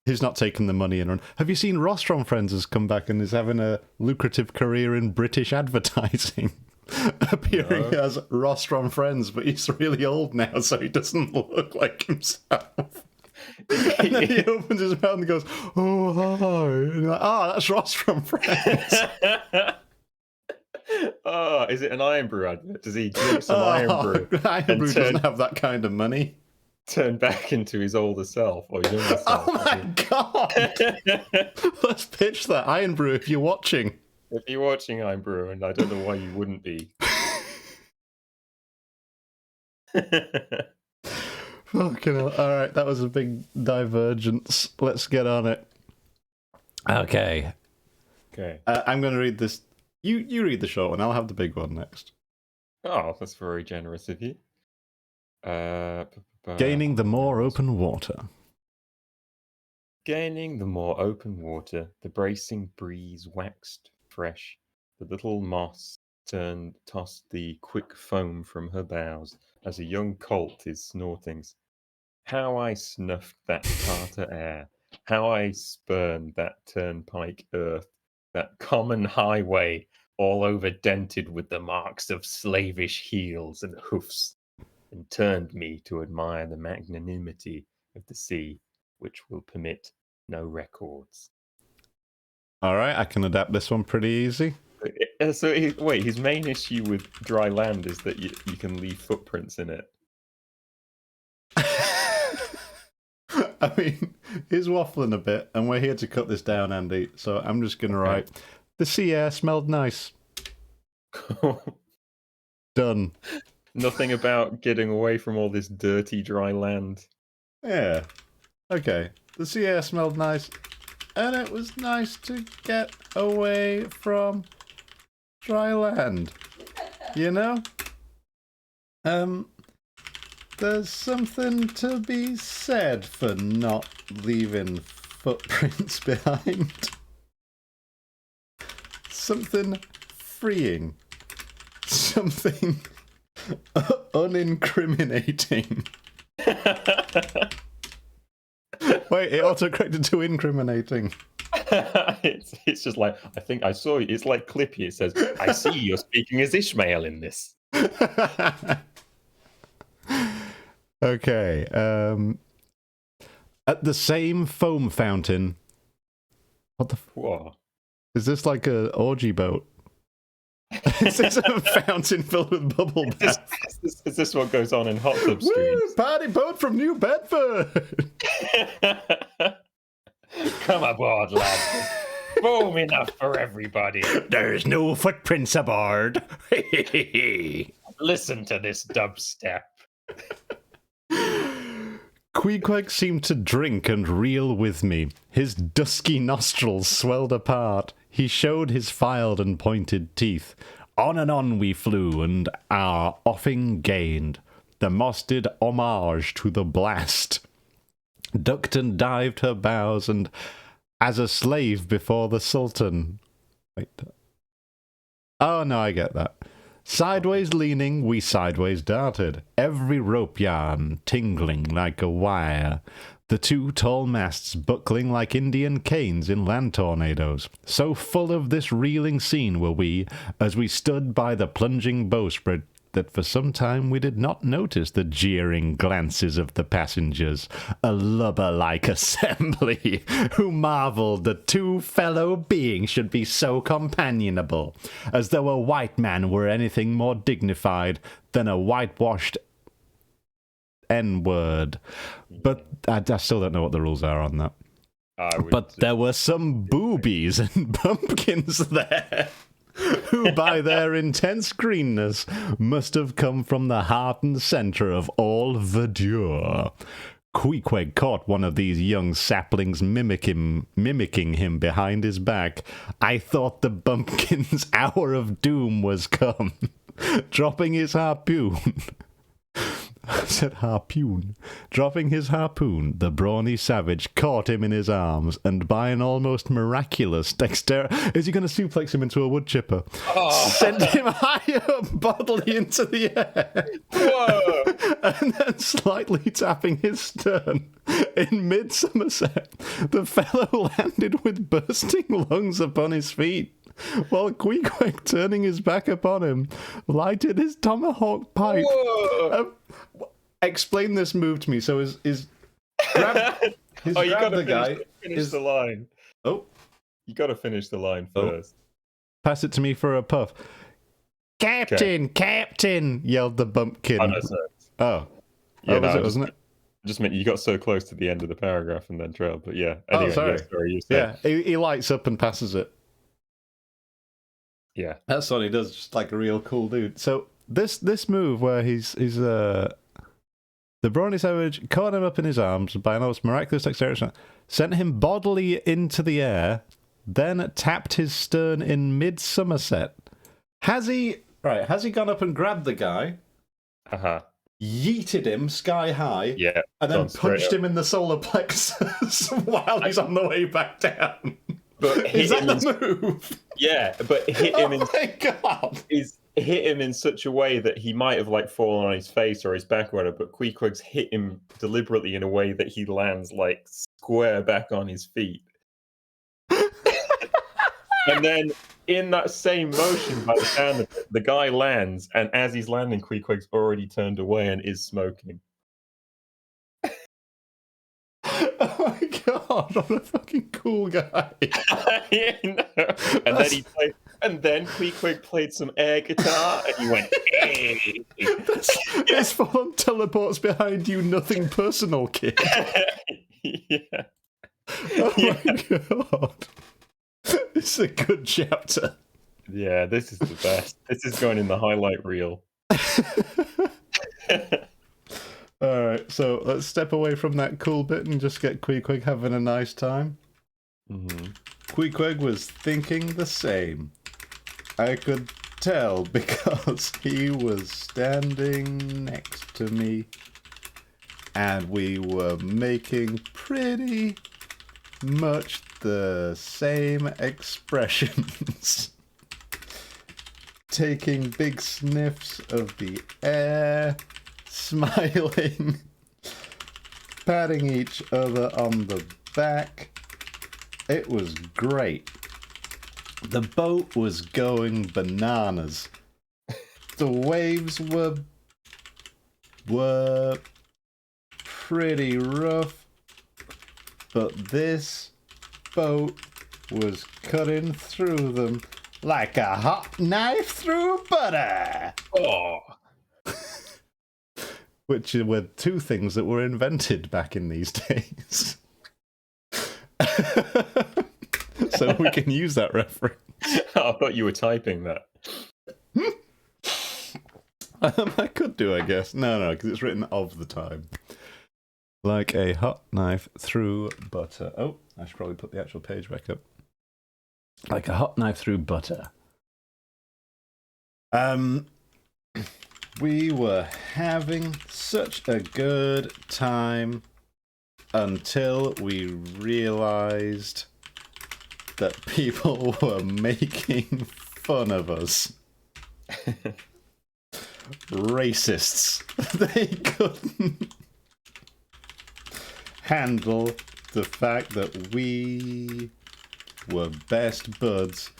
He's not taken the money and run. Have you seen Ross from Friends has come back and is having a lucrative career in British advertising? Appearing as Ross from Friends, but he's really old now, so he doesn't look like himself. And then he opens his mouth and goes, "Oh, hi." And you're like, that's Ross from Friends. Oh, is it an Iron Brew advert? Does he drink some Iron Brew? Iron Brew doesn't have that kind of money. Turn back into his older self or younger self. Oh my god! Let's pitch that. Iron Brew, if you're watching. If you're watching Iron Brew, and I don't know why you wouldn't be. Fucking hell. Alright, that was a big divergence. Let's get on it. Okay. I'm going to read this. You read the short one, I'll have the big one next. Oh, that's very generous of you. Gaining the more open water. Gaining the more open water, the bracing breeze waxed fresh. The little moss tossed the quick foam from her bows as a young colt is snorting. How I snuffed that Tartar air, how I spurned that turnpike earth, that common highway, all over dented with the marks of slavish heels and hoofs, and turned me to admire the magnanimity of the sea, which will permit no records. All right, I can adapt this one pretty easy. So, wait, his main issue with dry land is that you can leave footprints in it. I mean, he's waffling a bit, and we're here to cut this down, Andy. So I'm just going to write, the sea air smelled nice. Done. Nothing about getting away from all this dirty, dry land. Yeah. Okay. The sea air smelled nice, and it was nice to get away from dry land. You know? There's something to be said for not leaving footprints behind. Something freeing. Something unincriminating. Wait, it autocorrected to incriminating. It's just like, I think I saw you. It's like Clippy. It says, I see you're speaking as Ishmael in this. Okay. At the same foam fountain. What the? Whoa. Is this like a orgy boat? Is this a fountain filled with bubble bath? Is this what goes on in hot tub streams? Woo! Party boat from New Bedford! Come aboard, lads. Foam enough for everybody. There's no footprints aboard. Listen to this dubstep. Queequeg seemed to drink and reel with me. His dusky nostrils swelled apart. He showed his filed and pointed teeth. On and on we flew, and our offing gained. The moss did homage to the blast. Ducked and dived her bows, and as a slave before the Sultan. Wait. Oh, no, I get that. Sideways leaning, we sideways darted, every rope yarn tingling like a wire, the two tall masts buckling like Indian canes in land tornadoes. So full of this reeling scene were we, as we stood by the plunging bowsprit, that for some time we did not notice the jeering glances of the passengers, a lubber-like assembly, who marvelled that two fellow beings should be so companionable, as though a white man were anything more dignified than a whitewashed N-word. But I still don't know what the rules are on that. But there were some boobies and bumpkins there, who by their intense greenness must have come from the heart and centre of all verdure. Queequeg caught one of these young saplings mimicking him behind his back. I thought the bumpkin's hour of doom was come. Dropping his harpoon... I said harpoon. Dropping his harpoon, the brawny savage caught him in his arms, and by an almost miraculous dexterity... Is he going to suplex him into a wood chipper? Oh. Sent him high up bodily into the air. Whoa! And then slightly tapping his stern in mid-Somerset, the fellow landed with bursting lungs upon his feet, while Queequeg, turning his back upon him, lighted his tomahawk pipe. Explain this move to me. So his grab you grab gotta the guy. Finish the line. Oh, you got to finish the line first. Pass it to me for a puff. Captain, okay. Captain! Yelled the bumpkin. Yeah, wasn't it? Just meant you got so close to the end of the paragraph and then trailed. But yeah. Anyway, sorry. You said. Yeah, he lights up and passes it. Yeah, that's what he does. Just like a real cool dude. So this move where he's the brawny savage caught him up in his arms by an almost miraculous dexterity, sent him bodily into the air, then tapped his stern in mid-Somerset. Has he gone up and grabbed the guy? Yeeted him sky high, and then punched him in the solar plexus while he's on the way back down. But is that the move? Yeah, but hit him in. Oh my god! Hit him in such a way that he might have like fallen on his face or his back or whatever. But Queequeg's hit him deliberately in a way that he lands like square back on his feet. And then in that same motion, by the sound of it, the guy lands, and as he's landing, Queequeg's already turned away and is smoking. Oh my god, what a fucking cool guy. Yeah, no. And then Queequeg played some air guitar and he went, hey. This full-on teleports behind you, nothing personal, kid. Yeah. Oh Yeah. my god. It's a good chapter. Yeah, this is the best. This is going in the highlight reel. Alright, so let's step away from that cool bit and just get Queequeg having a nice time. Mm-hmm. Queequeg was thinking the same. I could tell because he was standing next to me and we were making pretty much the same expressions. Taking big sniffs of the air, smiling, patting each other on the back. It was great. The boat was going bananas. The waves were pretty rough, but this boat was cutting through them like a hot knife through butter. Oh. Which were two things that were invented back in these days. So we can use that reference. I thought you were typing that. I could do, I guess. No, because it's written of the time. Like a hot knife through butter. Oh, I should probably put the actual page back up. Like a hot knife through butter. We were having such a good time until we realized that people were making fun of us. Racists. They couldn't handle the fact that we were best buds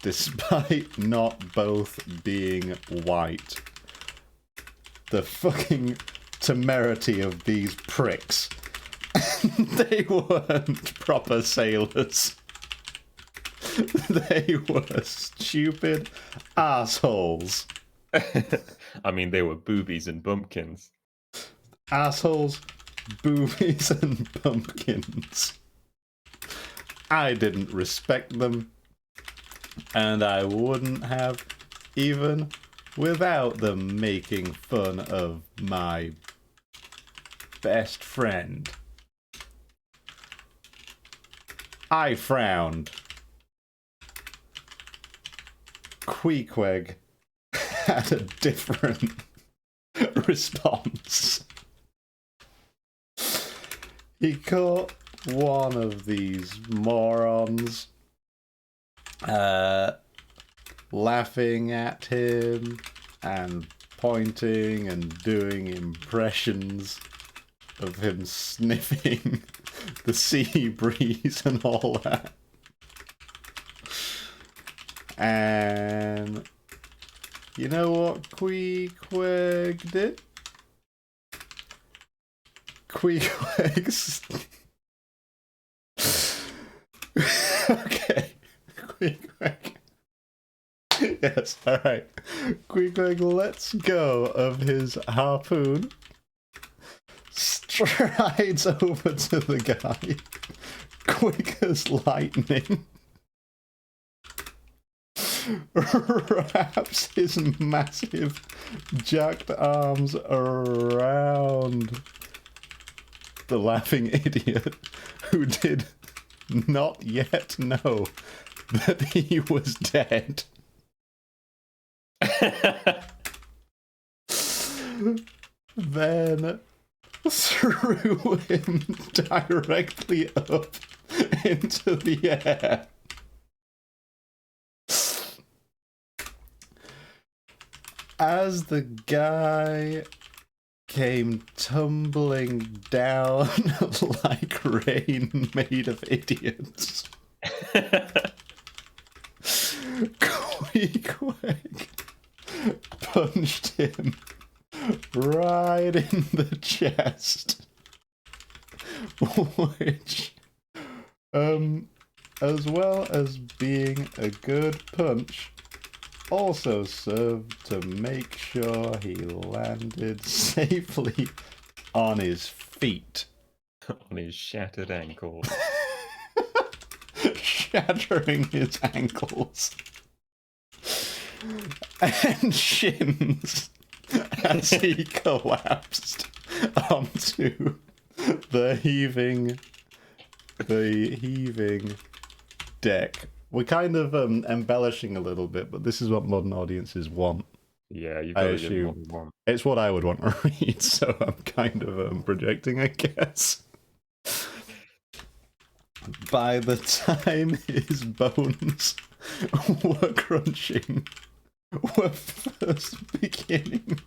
despite not both being white. The fucking temerity of these pricks. They weren't proper sailors. They were stupid assholes. I mean, they were boobies and bumpkins. Assholes, boobies, and pumpkins. I didn't respect them, and I wouldn't have even without them making fun of my best friend. I frowned. Queequeg had a different response. He caught one of these morons laughing at him and pointing and doing impressions of him sniffing the sea breeze and all that. And you know what Queequeg did? Queequeg's... Okay. Queequeg. Yes, alright. Queequeg lets go of his harpoon, strides over to the guy, quick as lightning, wraps his massive jacked arms around the laughing idiot who did not yet know that he was dead. Then threw him directly up into the air. As the guy came tumbling down like rain made of idiots, Queequeg punched him right in the chest, which, as well as being a good punch, also served to make sure he landed safely on his feet. on his shattered ankles. Shattering his ankles and shins as he collapsed onto the heaving deck. We're kind of embellishing a little bit, but this is what modern audiences want. Yeah, you've I got to give them what assume they want. it's what I would want to read, so I'm kind of projecting, I guess. By the time his bones were crunching, were first beginning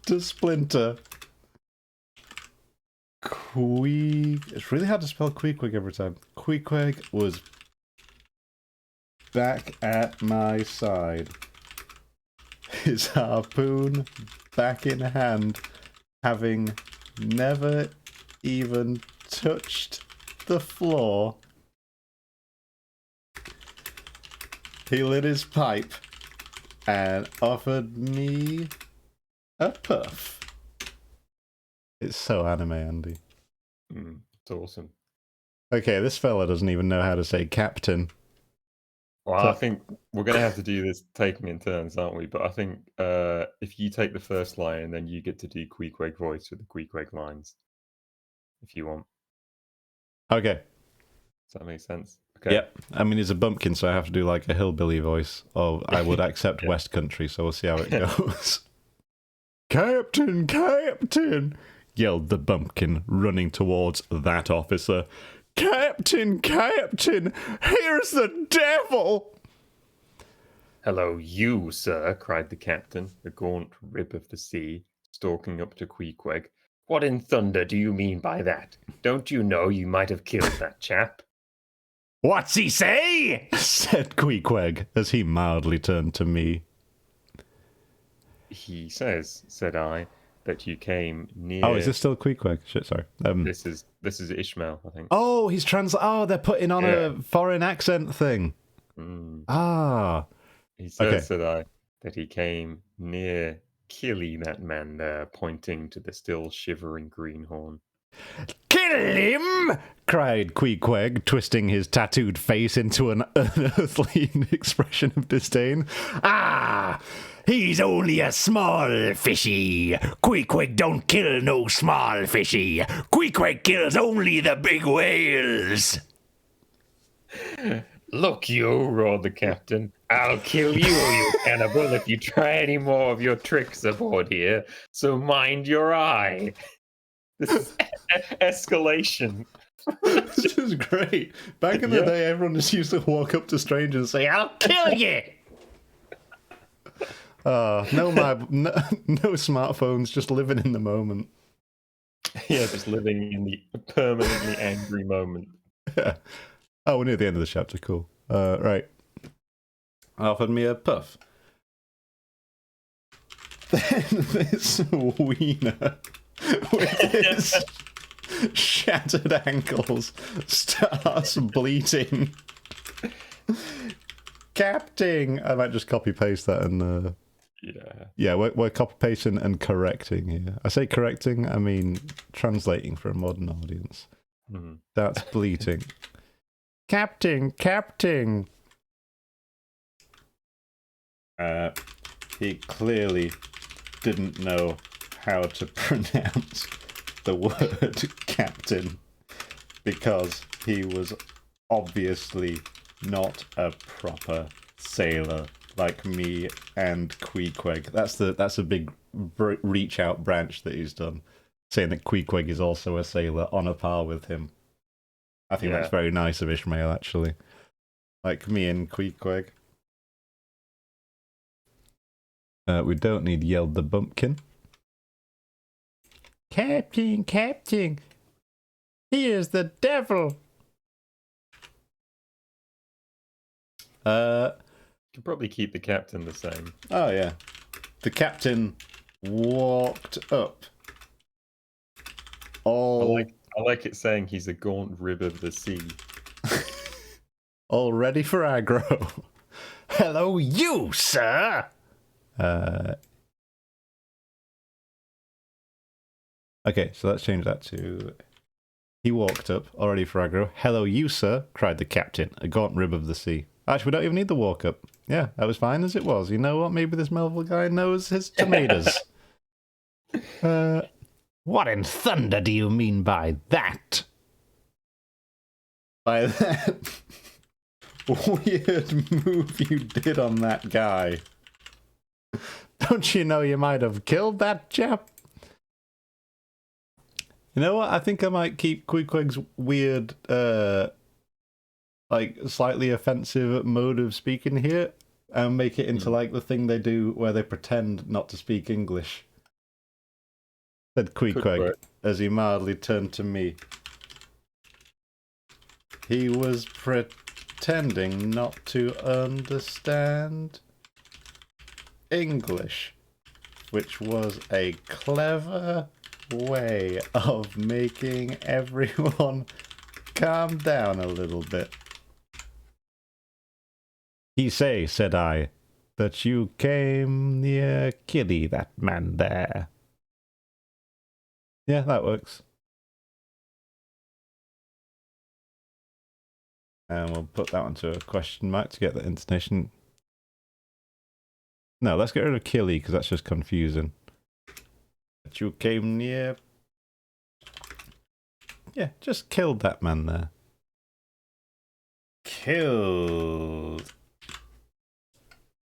to splinter, it's really hard to spell Queequeg every time. Queequeg was back at my side, his harpoon back in hand, having never even touched the floor. He lit his pipe and offered me a puff. It's so anime, Andy. It's awesome. Okay, this fella doesn't even know how to say captain. Well, I think we're going to have to do this taking in turns, aren't we? But I think if you take the first line and then you get to do Queequeg voice with the Queequeg lines, if you want. Okay. Does that make sense? Okay. Yep. I mean, he's a bumpkin, so I have to do like a hillbilly voice. Or I would accept West Country, so we'll see how it goes. Captain, Captain! Yelled the bumpkin, running towards that officer. Captain, Captain! Here's the devil! Hello, you, sir, cried the captain, the gaunt rib of the sea, stalking up to Queequeg. What in thunder do you mean by that? Don't you know you might have killed that chap? What's he say? Said Queequeg, as he mildly turned to me. He says, said I, that you came near... Oh, is this still Queequeg? Shit, sorry. This is Ishmael, I think. Oh, he's Oh, they're putting on a foreign accent thing. Ah. He says, said I, that he came near killing that man there, pointing to the still shivering greenhorn. Kill him! Cried Queequeg, twisting his tattooed face into an unearthly expression of disdain. Ah! He's only a small fishy. Queequeg don't kill no small fishy. Queequeg kills only the big whales. Look, you, roared the captain. I'll kill you, you cannibal, if you try any more of your tricks aboard here. So mind your eye. This is escalation. This is great. Back in the day, everyone just used to walk up to strangers and say, I'll kill you! No smartphones, just living in the moment. Yeah, just living in the permanently angry moment. Yeah. Oh, we're near the end of the chapter. Cool. Right. Offered me a puff. Then this wiener with his shattered ankles starts bleating. Captain! I might just copy paste that and yeah, we're copy pasting and correcting here. I say correcting, I mean translating for a modern audience. That's bleating. Captain, Captain. He clearly didn't know how to pronounce the word captain because he was obviously not a proper sailor like me and Queequeg. That's a big reach out branch that he's done, saying that Queequeg is also a sailor on a par with him. I think that's very nice of Ishmael, actually. Like me and Queequeg. We don't need yelled the bumpkin. Captain, Captain, here's the devil. Could probably keep the captain the same. Oh yeah, the captain walked up. I like it saying he's a gaunt rib of the sea. All ready for aggro. Hello, you, sir. Okay, so let's change that to He walked up, already for aggro. Hello, you, sir, cried the captain, a gaunt rib of the sea. Actually, we don't even need the walk up. Yeah, that was fine as it was. You know what? Maybe this Melville guy knows his tomatoes. What in thunder do you mean by that? By that weird move you did on that guy. Don't you know you might have killed that chap? You know what? I think I might keep Queequeg's weird, like, slightly offensive mode of speaking here and make it into, like, the thing they do where they pretend not to speak English. Said Queequeg as he mildly turned to me. He was pretending not to understand English, which was a clever way of making everyone calm down a little bit. He say, said I, that you came near Kitty, that man there. Yeah, that works. And we'll put that one to a question mark to get the intonation. No, let's get rid of Killy, because that's just confusing. That you came near... Yeah, just killed that man there. Killed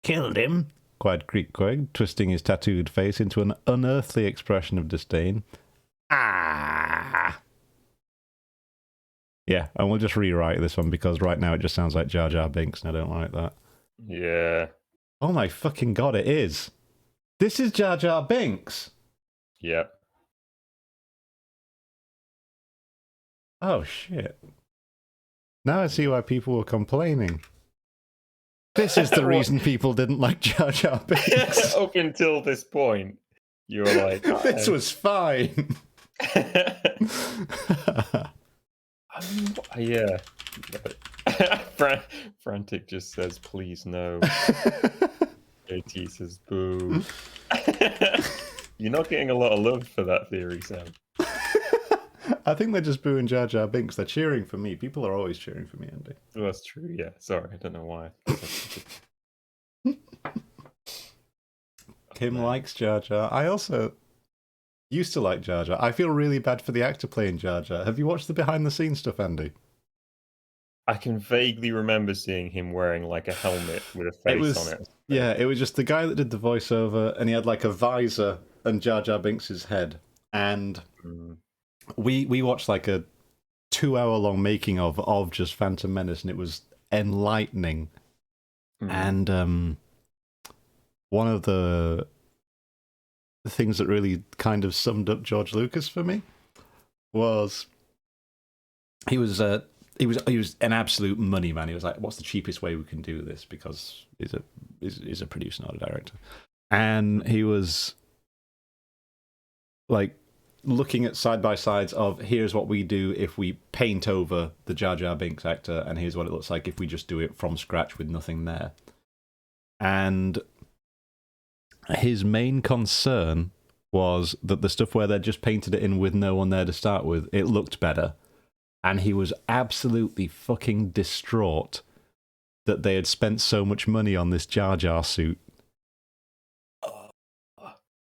him? Cried Queequeg, twisting his tattooed face into an unearthly expression of disdain. Ah! Yeah, and we'll just rewrite this one because right now it just sounds like Jar Jar Binks and I don't like that. Yeah. Oh my fucking god, it is. This is Jar Jar Binks. Yep. Oh shit. Now I see why people were complaining. This is the reason people didn't like Jar Jar Binks. Up until this point, you were like, this was fine. Yeah. Frantic just says, please no. JT says, boo. You're not getting a lot of love for that theory, Sam. I think they're just booing Jar Jar Binks. They're cheering for me. People are always cheering for me, Andy. Well, that's true, yeah. Sorry, I don't know why. Kim likes Jar Jar. I also used to like Jar Jar. I feel really bad for the actor playing Jar Jar. Have you watched the behind-the-scenes stuff, Andy? I can vaguely remember seeing him wearing like a helmet with a face on it. Yeah, it was just the guy that did the voiceover, and he had like a visor and Jar Jar Binks' head. And we watched like a 2-hour-long making of just Phantom Menace, and it was enlightening. And one of the things that really kind of summed up George Lucas for me was he was an absolute money man. He was like, "What's the cheapest way we can do this?" Because he's a producer, not a director, and he was like looking at side by sides of here's what we do if we paint over the Jar Jar Binks actor, and here's what it looks like if we just do it from scratch with nothing there. And his main concern was that the stuff where they just painted it in with no one there to start with, it looked better. And he was absolutely fucking distraught that they had spent so much money on this Jar Jar suit.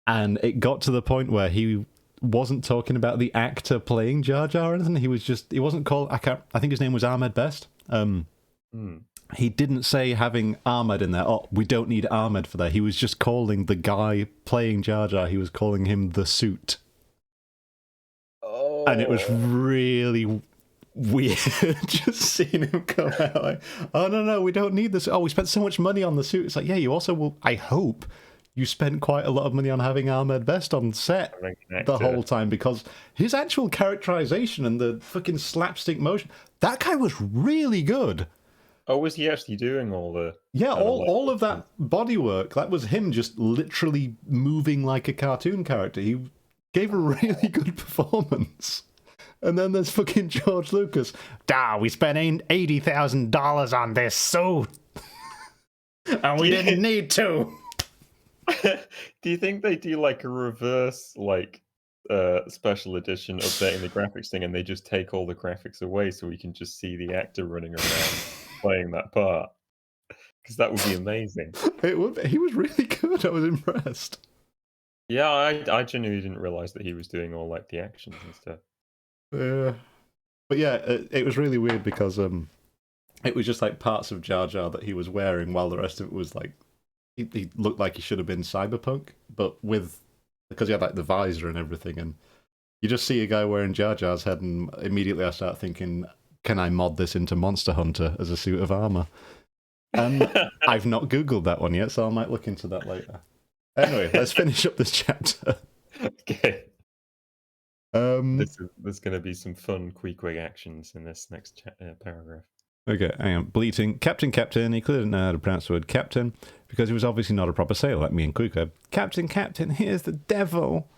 And it got to the point where he wasn't talking about the actor playing Jar Jar or anything. He wasn't called, I think his name was Ahmed Best. He didn't say having Ahmed in there, oh, we don't need Ahmed for that. He was just calling the guy playing Jar Jar, he was calling him the suit. Oh. And it was really weird just seeing him come out like, oh, no, we don't need this. Oh, we spent so much money on the suit. It's like, yeah, you also will, I hope you spent quite a lot of money on having Ahmed Best on set the whole time, because his actual characterization and the fucking slapstick motion, that guy was really good. Oh, was he actually doing all the... Yeah, all of that body work, that was him just literally moving like a cartoon character. He gave a really good performance. And then there's fucking George Lucas. We spent $80,000 on this suit. And we didn't need to. Do you think they do like a reverse, like, special edition updating the graphics thing, and they just take all the graphics away so we can just see the actor running around playing that part. Because that would be amazing. It would be. He was really good. I was impressed. Yeah, I genuinely didn't realize that he was doing all like the actions and stuff. But yeah, it was really weird because it was just like parts of Jar Jar that he was wearing, while the rest of it was like he looked like he should have been cyberpunk, but because he had like the visor and everything, and you just see a guy wearing Jar Jar's head, and immediately I start thinking, can I mod this into Monster Hunter as a suit of armor? And I've not Googled that one yet, so I might look into that later. Anyway, let's finish up this chapter. Okay. There's going to be some fun Queequeg actions in this next paragraph. Okay, hang on. Bleating. Captain, Captain. He clearly didn't know how to pronounce the word captain because he was obviously not a proper sailor like me and Queequeg. Captain, Captain, here's the devil.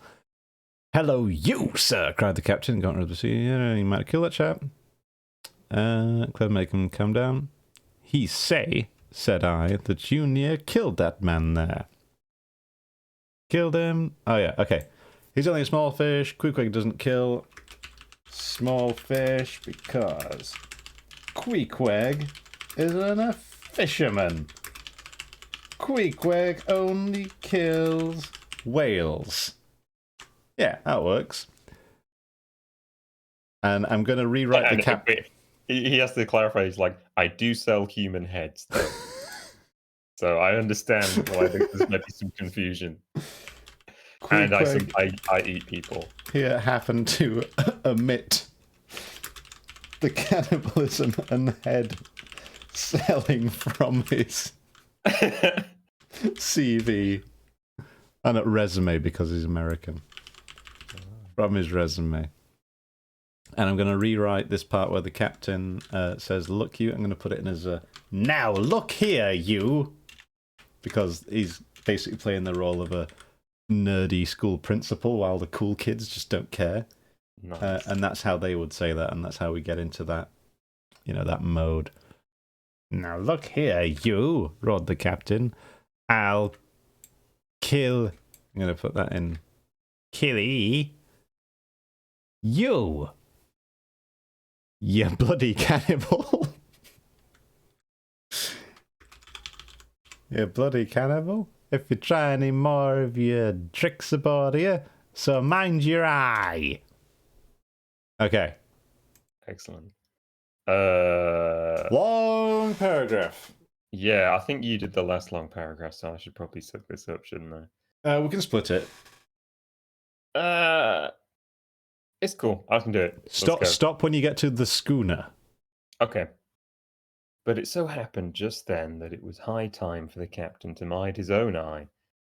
Hello, you, sir, cried the captain. Got rid of the sea. Yeah, you might kill that chap. Clever, make him come down. He say, said I, that you near killed that man there. Killed him? Oh, yeah, okay. He's only a small fish. Queequeg doesn't kill small fish because Queequeg isn't a fisherman. Queequeg only kills whales. Yeah, that works. And I'm going to rewrite the cap. He has to clarify. He's like, I do sell human heads, though. So I understand why there's maybe some confusion. And I eat people. Here happened to omit the cannibalism and head selling from his CV and a resume because he's American. From his resume. And I'm going to rewrite this part where the captain says, look you. I'm going to put it in as a, now look here, you. Because he's basically playing the role of a nerdy school principal while the cool kids just don't care. Nice. And that's how they would say that. And that's how we get into that, that mode. Now look here, you, roared the captain. I'll kill. I'm going to put that in. Killy. You bloody cannibal. You bloody cannibal. If you try any more of your tricks aboard here, so mind your eye. Okay. Excellent. Long paragraph. Yeah, I think you did the last long paragraph, so I should probably set this up, shouldn't I? We can split it. It's cool. I can do it. Stop when you get to the schooner. Okay. But it so happened just then that it was high time for the captain to mind his own eye.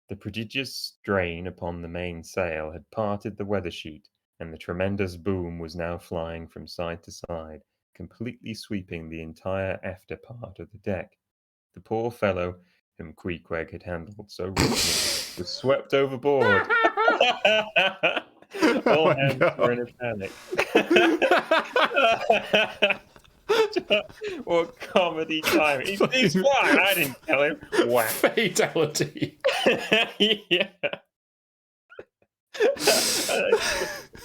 The prodigious strain upon the mainsail had parted the weather sheet, and the tremendous boom was now flying from side to side, completely sweeping the entire after part of the deck. The poor fellow, whom Queequeg had handled so roughly, was swept overboard. All hands were in a panic. What comedy time. He's flying. I didn't tell him. Wow. Fatality. Yeah.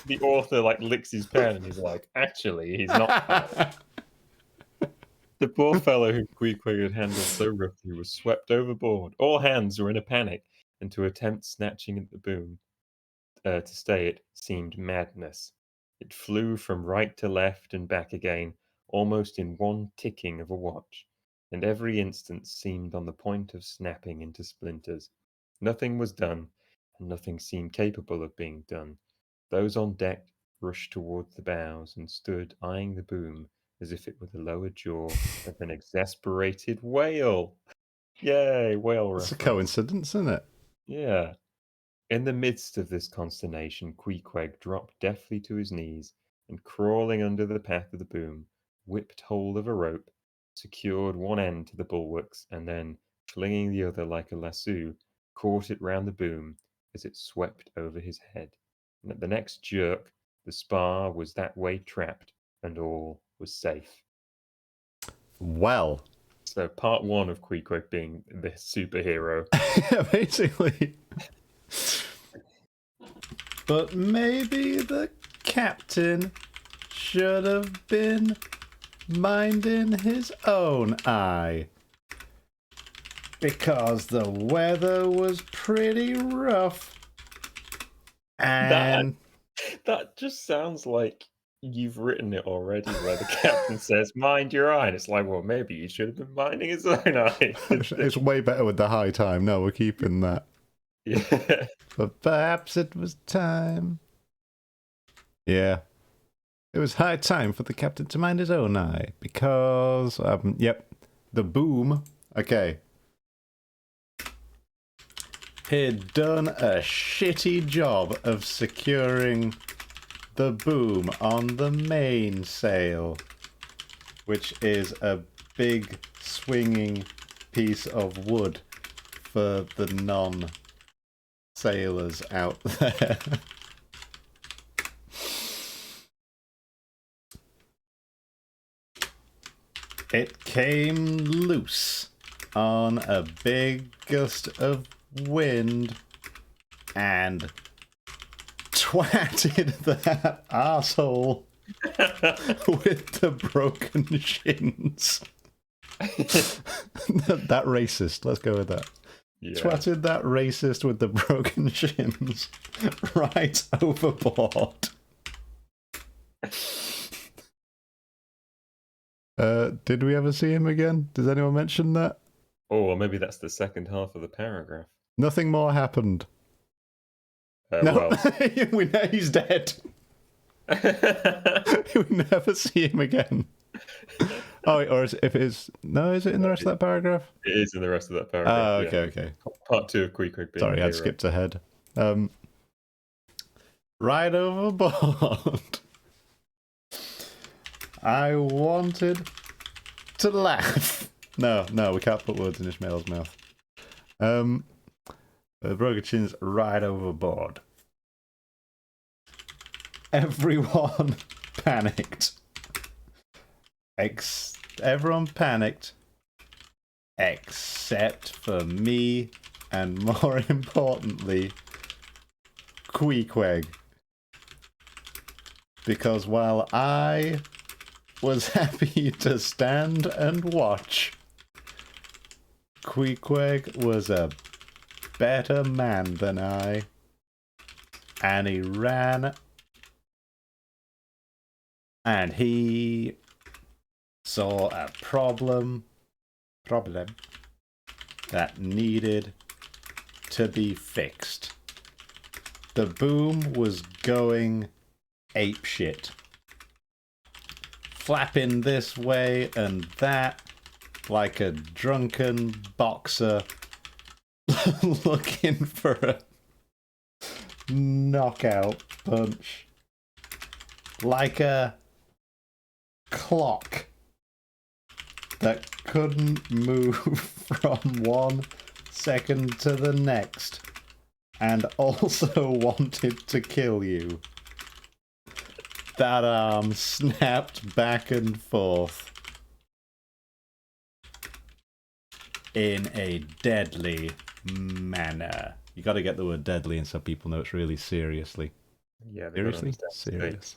The author licks his pen and he's like, actually, he's not. The poor fellow who Queequeg had handled so roughly was swept overboard. All hands were in a panic, and to attempt snatching at the boom to stay it seemed madness. It flew from right to left and back again, almost in one ticking of a watch, and every instant seemed on the point of snapping into splinters. Nothing was done, and nothing seemed capable of being done. Those on deck rushed towards the bows and stood eyeing the boom as if it were the lower jaw of an exasperated whale. Yay, whale reference. It's a coincidence, isn't it? Yeah. In the midst of this consternation, Queequeg dropped deftly to his knees, and crawling under the path of the boom, whipped hold of a rope, secured one end to the bulwarks, and then, flinging the other like a lasso, caught it round the boom as it swept over his head. And at the next jerk, the spar was that way trapped, and all was safe. Well. So part one of Queequeg being the superhero. Yeah, basically. But maybe the captain should have been minding his own eye. Because the weather was pretty rough. And that just sounds like you've written it already, where the captain says, "Mind your eye," and it's like, well, maybe he should have been minding his own eye. it's way better with the high time. No, we're keeping that. Yeah. But perhaps it was time. Yeah. It was high time for the captain to mind his own eye. Because, yep, the boom. Okay. He'd done a shitty job of securing the boom on the mainsail, which is a big swinging piece of wood for the non-sailors out there. It came loose on a big gust of wind and twatted that asshole with the broken shins. That racist, let's go with that. Yeah. Twatted that racist with the broken shins right overboard. Did we ever see him again? Does anyone mention that? Oh, well, maybe that's the second half of the paragraph. Nothing more happened. No, well. We know he's dead. We never see him again. Oh, or is it in the rest of that paragraph? It is in the rest of that paragraph. Oh, okay, okay. Part 2 of Queequeg being Sorry, I'd skipped ahead. Right overboard. I wanted to laugh. No, we can't put words in Ishmael's mouth. The broken chins right overboard. Everyone panicked. Everyone panicked. Except for me, and more importantly, Queequeg. Because while I was happy to stand and watch, Queequeg was a better man than I, and he ran, and he saw a problem that needed to be fixed. The boom was going apeshit, flapping this way and that like a drunken boxer looking for a knockout punch, like a clock that couldn't move from 1 second to the next and also wanted to kill you. That arm snapped back and forth in a deadly manner. You got to get the word deadly in so people know it's really seriously. Yeah, seriously? Serious.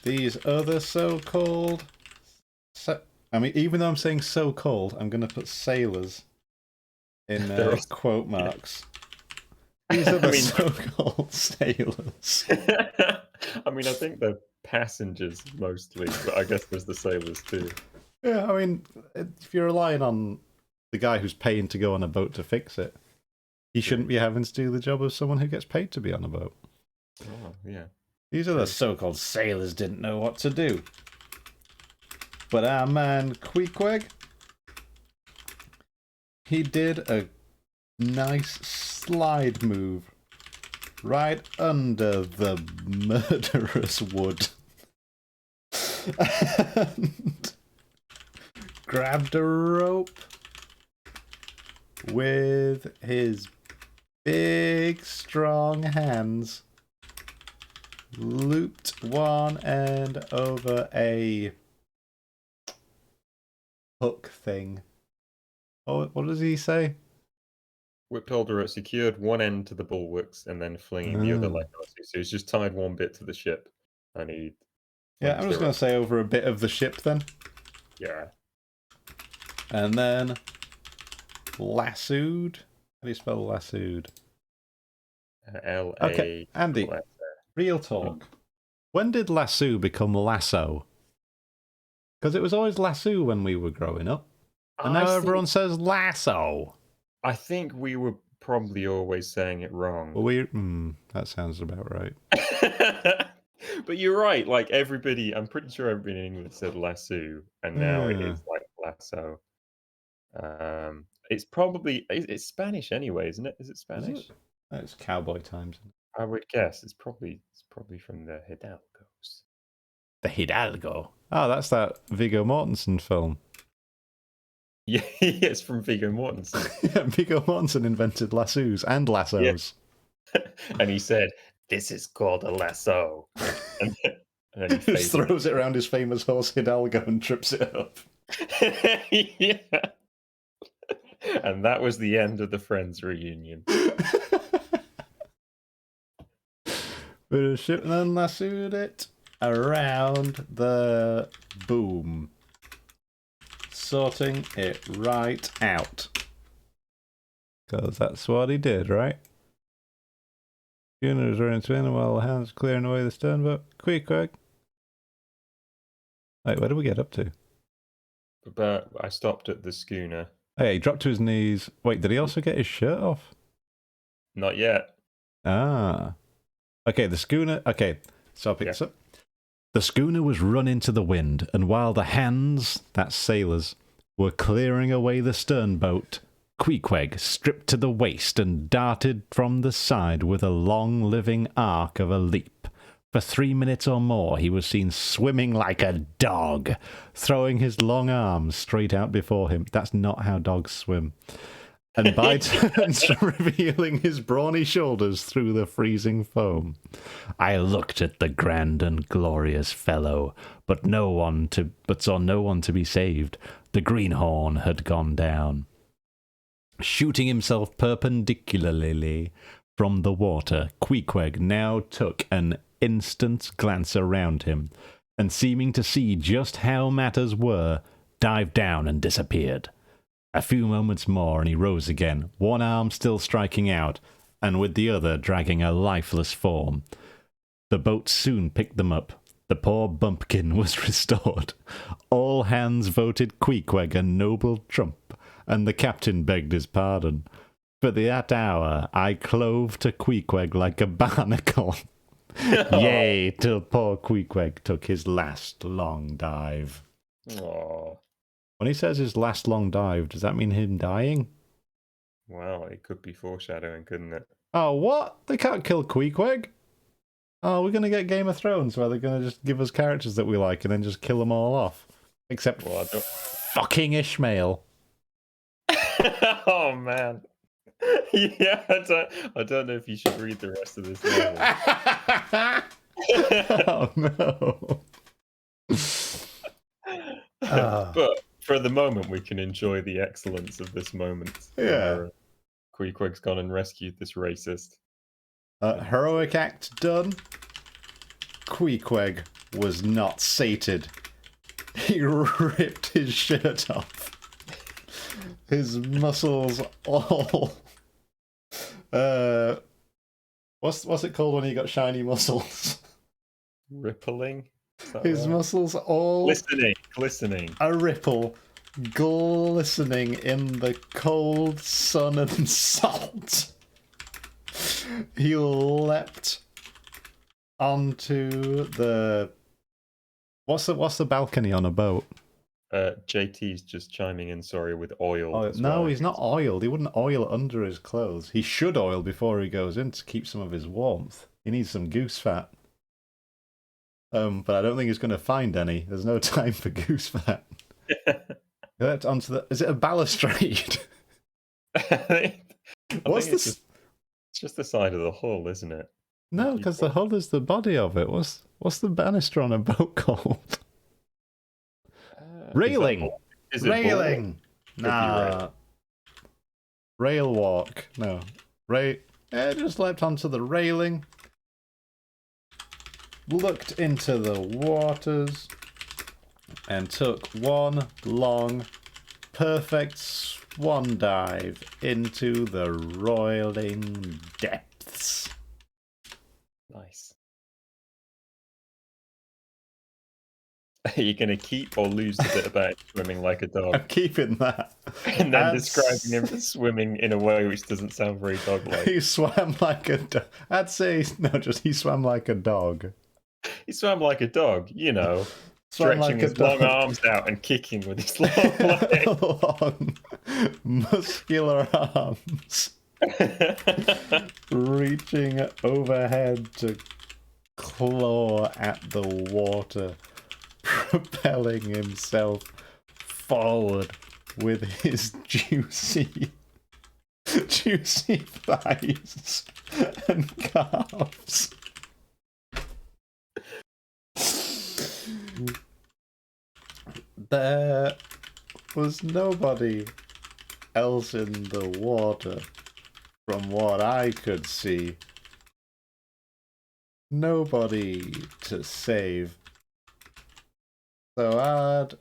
These other so-called... I mean, even though I'm saying so-called, I'm going to put sailors in quote marks. These are the so-called sailors. I mean, I think they're passengers mostly, but I guess there's the sailors too. Yeah, I mean, if you're relying on the guy who's paying to go on a boat to fix it, he shouldn't be having to do the job of someone who gets paid to be on a boat. Oh, yeah. These are the so-called sailors didn't know what to do. But our man Queequeg, he did a nice slide move right under the murderous wood and grabbed a rope with his big strong hands, looped one end over a hook thing. Oh, what does he say? whip holder secured one end to the bulwarks and then flinging the other Ah. leg on. So he's just tied one bit to the ship and he Yeah, flings I'm just the going rest. to say over a bit of the ship then. Yeah. And then lassoed. How do you spell lassoed? Okay, L-A. Andy, real talk. When did lasso become lasso? Because it was always lasso when we were growing up. And now everyone says lasso. I think we were probably always saying it wrong. Well, that sounds about right. But you're right. Like everybody, I'm pretty sure everybody in England said lasso, and now it is like lasso. It's probably it's Spanish anyway, isn't it? Is it Spanish? It's cowboy times. I would guess it's probably from the Hidalgos. The Hidalgo. Oh, that's that Viggo Mortensen film. Yeah, it's from Viggo Mortensen. Yeah, Viggo Mortensen invented lassos and lassos. Yeah. And he said, "This is called a lasso." And then he just throws it around his famous horse Hidalgo and trips it up. Yeah. And that was the end of the Friends reunion. With a ship and then lassoed it around the boom. Sorting it right out. Because that's what he did, right? Schooner is running twin while the hands clearing away the stern boat. Quick. Wait, where did we get up to? But I stopped at the schooner. Hey, he dropped to his knees. Wait, did he also get his shirt off? Not yet. Ah. Okay, the schooner... Okay, so I'll pick this up. The schooner was run into the wind, and while the hands, that's sailors, were clearing away the stern boat, Queequeg stripped to the waist and darted from the side with a long living arc of a leap. For 3 minutes or more he was seen swimming like a dog, throwing his long arms straight out before him. That's not how dogs swim. And by turns revealing his brawny shoulders through the freezing foam. I looked at the grand and glorious fellow, but saw no one to be saved. The greenhorn had gone down. Shooting himself perpendicularly from the water, Queequeg now took an instant's glance around him, and seeming to see just how matters were, dived down and disappeared. A few moments more and he rose again, one arm still striking out, and with the other dragging a lifeless form. The boat soon picked them up. The poor bumpkin was restored. All hands voted Queequeg a noble trump, and the captain begged his pardon. For that hour I clove to Queequeg like a barnacle. Yea, till poor Queequeg took his last long dive. Aww. When he says his last long dive, does that mean him dying? Well, it could be foreshadowing, couldn't it? Oh, what? They can't kill Queequeg? Oh, we're going to get Game of Thrones where they're going to just give us characters that we like and then just kill them all off. Except fucking Ishmael. Oh, man. Yeah, I don't know if you should read the rest of this novel. Oh, no. But for the moment, we can enjoy the excellence of this moment. Yeah. Queequeg's gone and rescued this racist. Heroic act done. Queequeg was not sated. He ripped his shirt off. His muscles all... what's it called when you got shiny muscles? Rippling? His muscles all... Glistening. A ripple, glistening in the cold sun and salt. He leapt onto the... What's the balcony on a boat? JT's just chiming in, sorry, with oil. No, he's not oiled. He wouldn't oil under his clothes. He should oil before he goes in to keep some of his warmth. He needs some goose fat. But I don't think he's going to find any. There's no time for goose fat. Onto the... Is it a balustrade? What's this? It's just the side of the hull, isn't it? No, because the hull is the body of it. What's the banister on a boat called? Railing. Is it Railing. Nah. rail walk. No. Just leapt onto the railing. Looked into the waters. And took one long, perfect swan dive into the roiling depths. Nice. Are you going to keep or lose the bit about swimming like a dog? I'm keeping that. And then describing him as swimming in a way which doesn't sound very dog-like. He swam like a dog. I'd say, no, just he swam like a dog. He swam like a dog, you know, Swam stretching like his a dog. long arms out and kicking with his long legs. Long, muscular arms. Reaching overhead to claw at the water, propelling himself forward with his juicy thighs and calves. There was nobody else in the water, from what I could see. Nobody to save. So I'd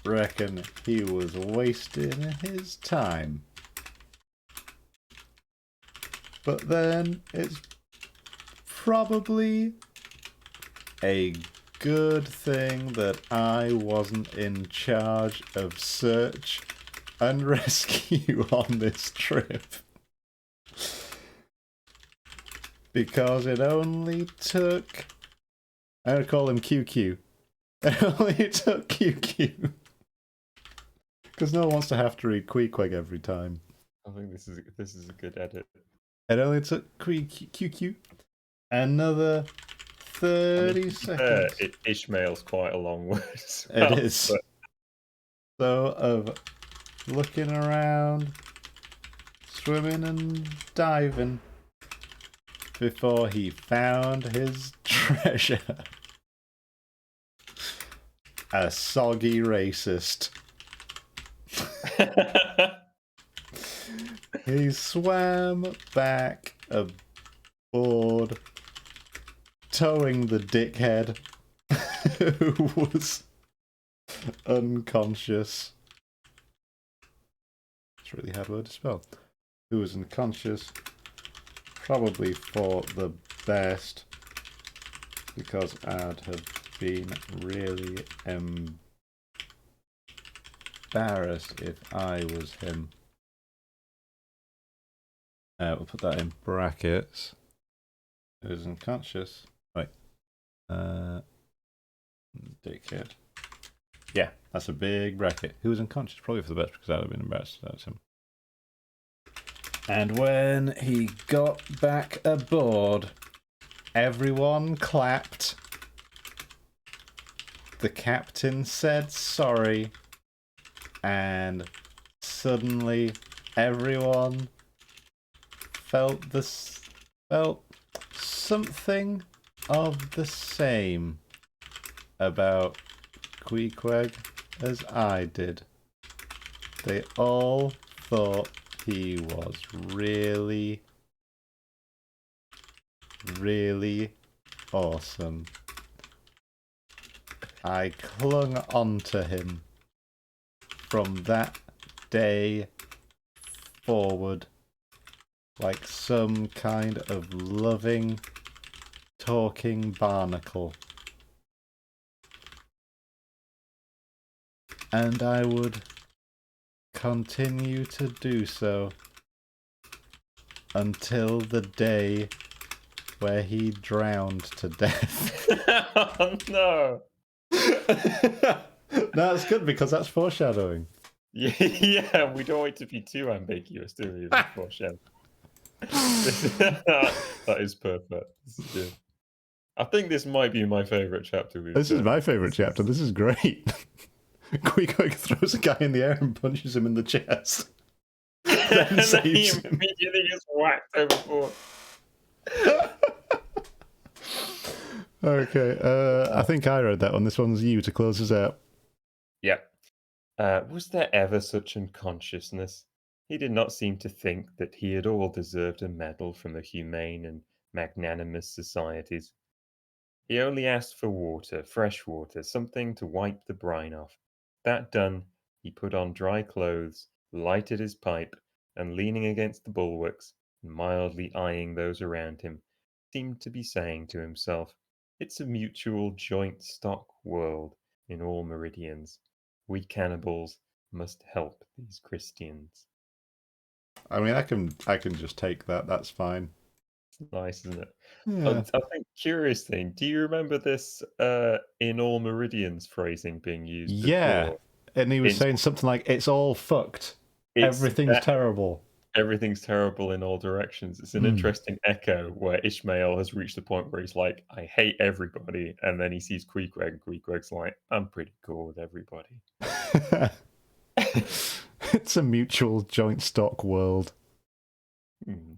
reckon he was wasting his time. But then it's probably a good thing that I wasn't in charge of search and rescue on this trip. Because it only took... I'm going to call him QQ. It only took QQ. Because no one wants to have to read Queequeg every time. I think this is a good edit. It only took QQ another 30 seconds. Ishmael's quite a long word. It is. But... So, of looking around, swimming and diving, before he found his treasure. A soggy racist. He swam back aboard, towing the dickhead who was unconscious. It's a really hard word to spell. Who was unconscious, probably for the best, because I'd have been really embarrassed if I was him. We'll put that in brackets. It was unconscious. Right. Dickhead. Yeah, that's a big bracket. Who was unconscious? Probably for the best, because I'd have been embarrassed. That's him. And when he got back aboard, everyone clapped. The captain said sorry. And suddenly everyone felt something of the same about Queequeg as I did. They all thought he was really, really awesome. I clung onto him from that day forward like some kind of loving, talking barnacle. And I would continue to do so until the day where he drowned to death. Oh no! No, it's good because that's foreshadowing. Yeah, we don't want it to be too ambiguous, do we? Foreshadowing. That is perfect. This is good. I think this might be my favourite chapter. This is my favourite chapter. This is great. Queequeg throws a guy in the air and punches him in the chest. Then saves him. Immediately gets whacked overboard. Okay, I think I read that one. This one's you to close us out. Yeah. Was there ever such unconsciousness? He did not seem to think that he at all deserved a medal from the humane and magnanimous societies. He only asked for water, fresh water, something to wipe the brine off. That done, he put on dry clothes, lighted his pipe, and leaning against the bulwarks, and mildly eyeing those around him, seemed to be saying to himself, "It's a mutual joint stock world in all meridians. We cannibals must help these Christians." I mean, I can just take that. That's fine. It's nice, isn't it? Yeah. I think curious thing, do you remember this in all meridians phrasing being used Yeah. before? And he was It's saying something like, "It's all fucked. it's Everything's that terrible." everything's terrible in all directions. It's an Mm. interesting echo where Ishmael has reached the point where he's like, I hate everybody, and then he sees Queequeg, and Queequeg's like, I'm pretty cool with everybody. It's a mutual joint stock world. Hmm,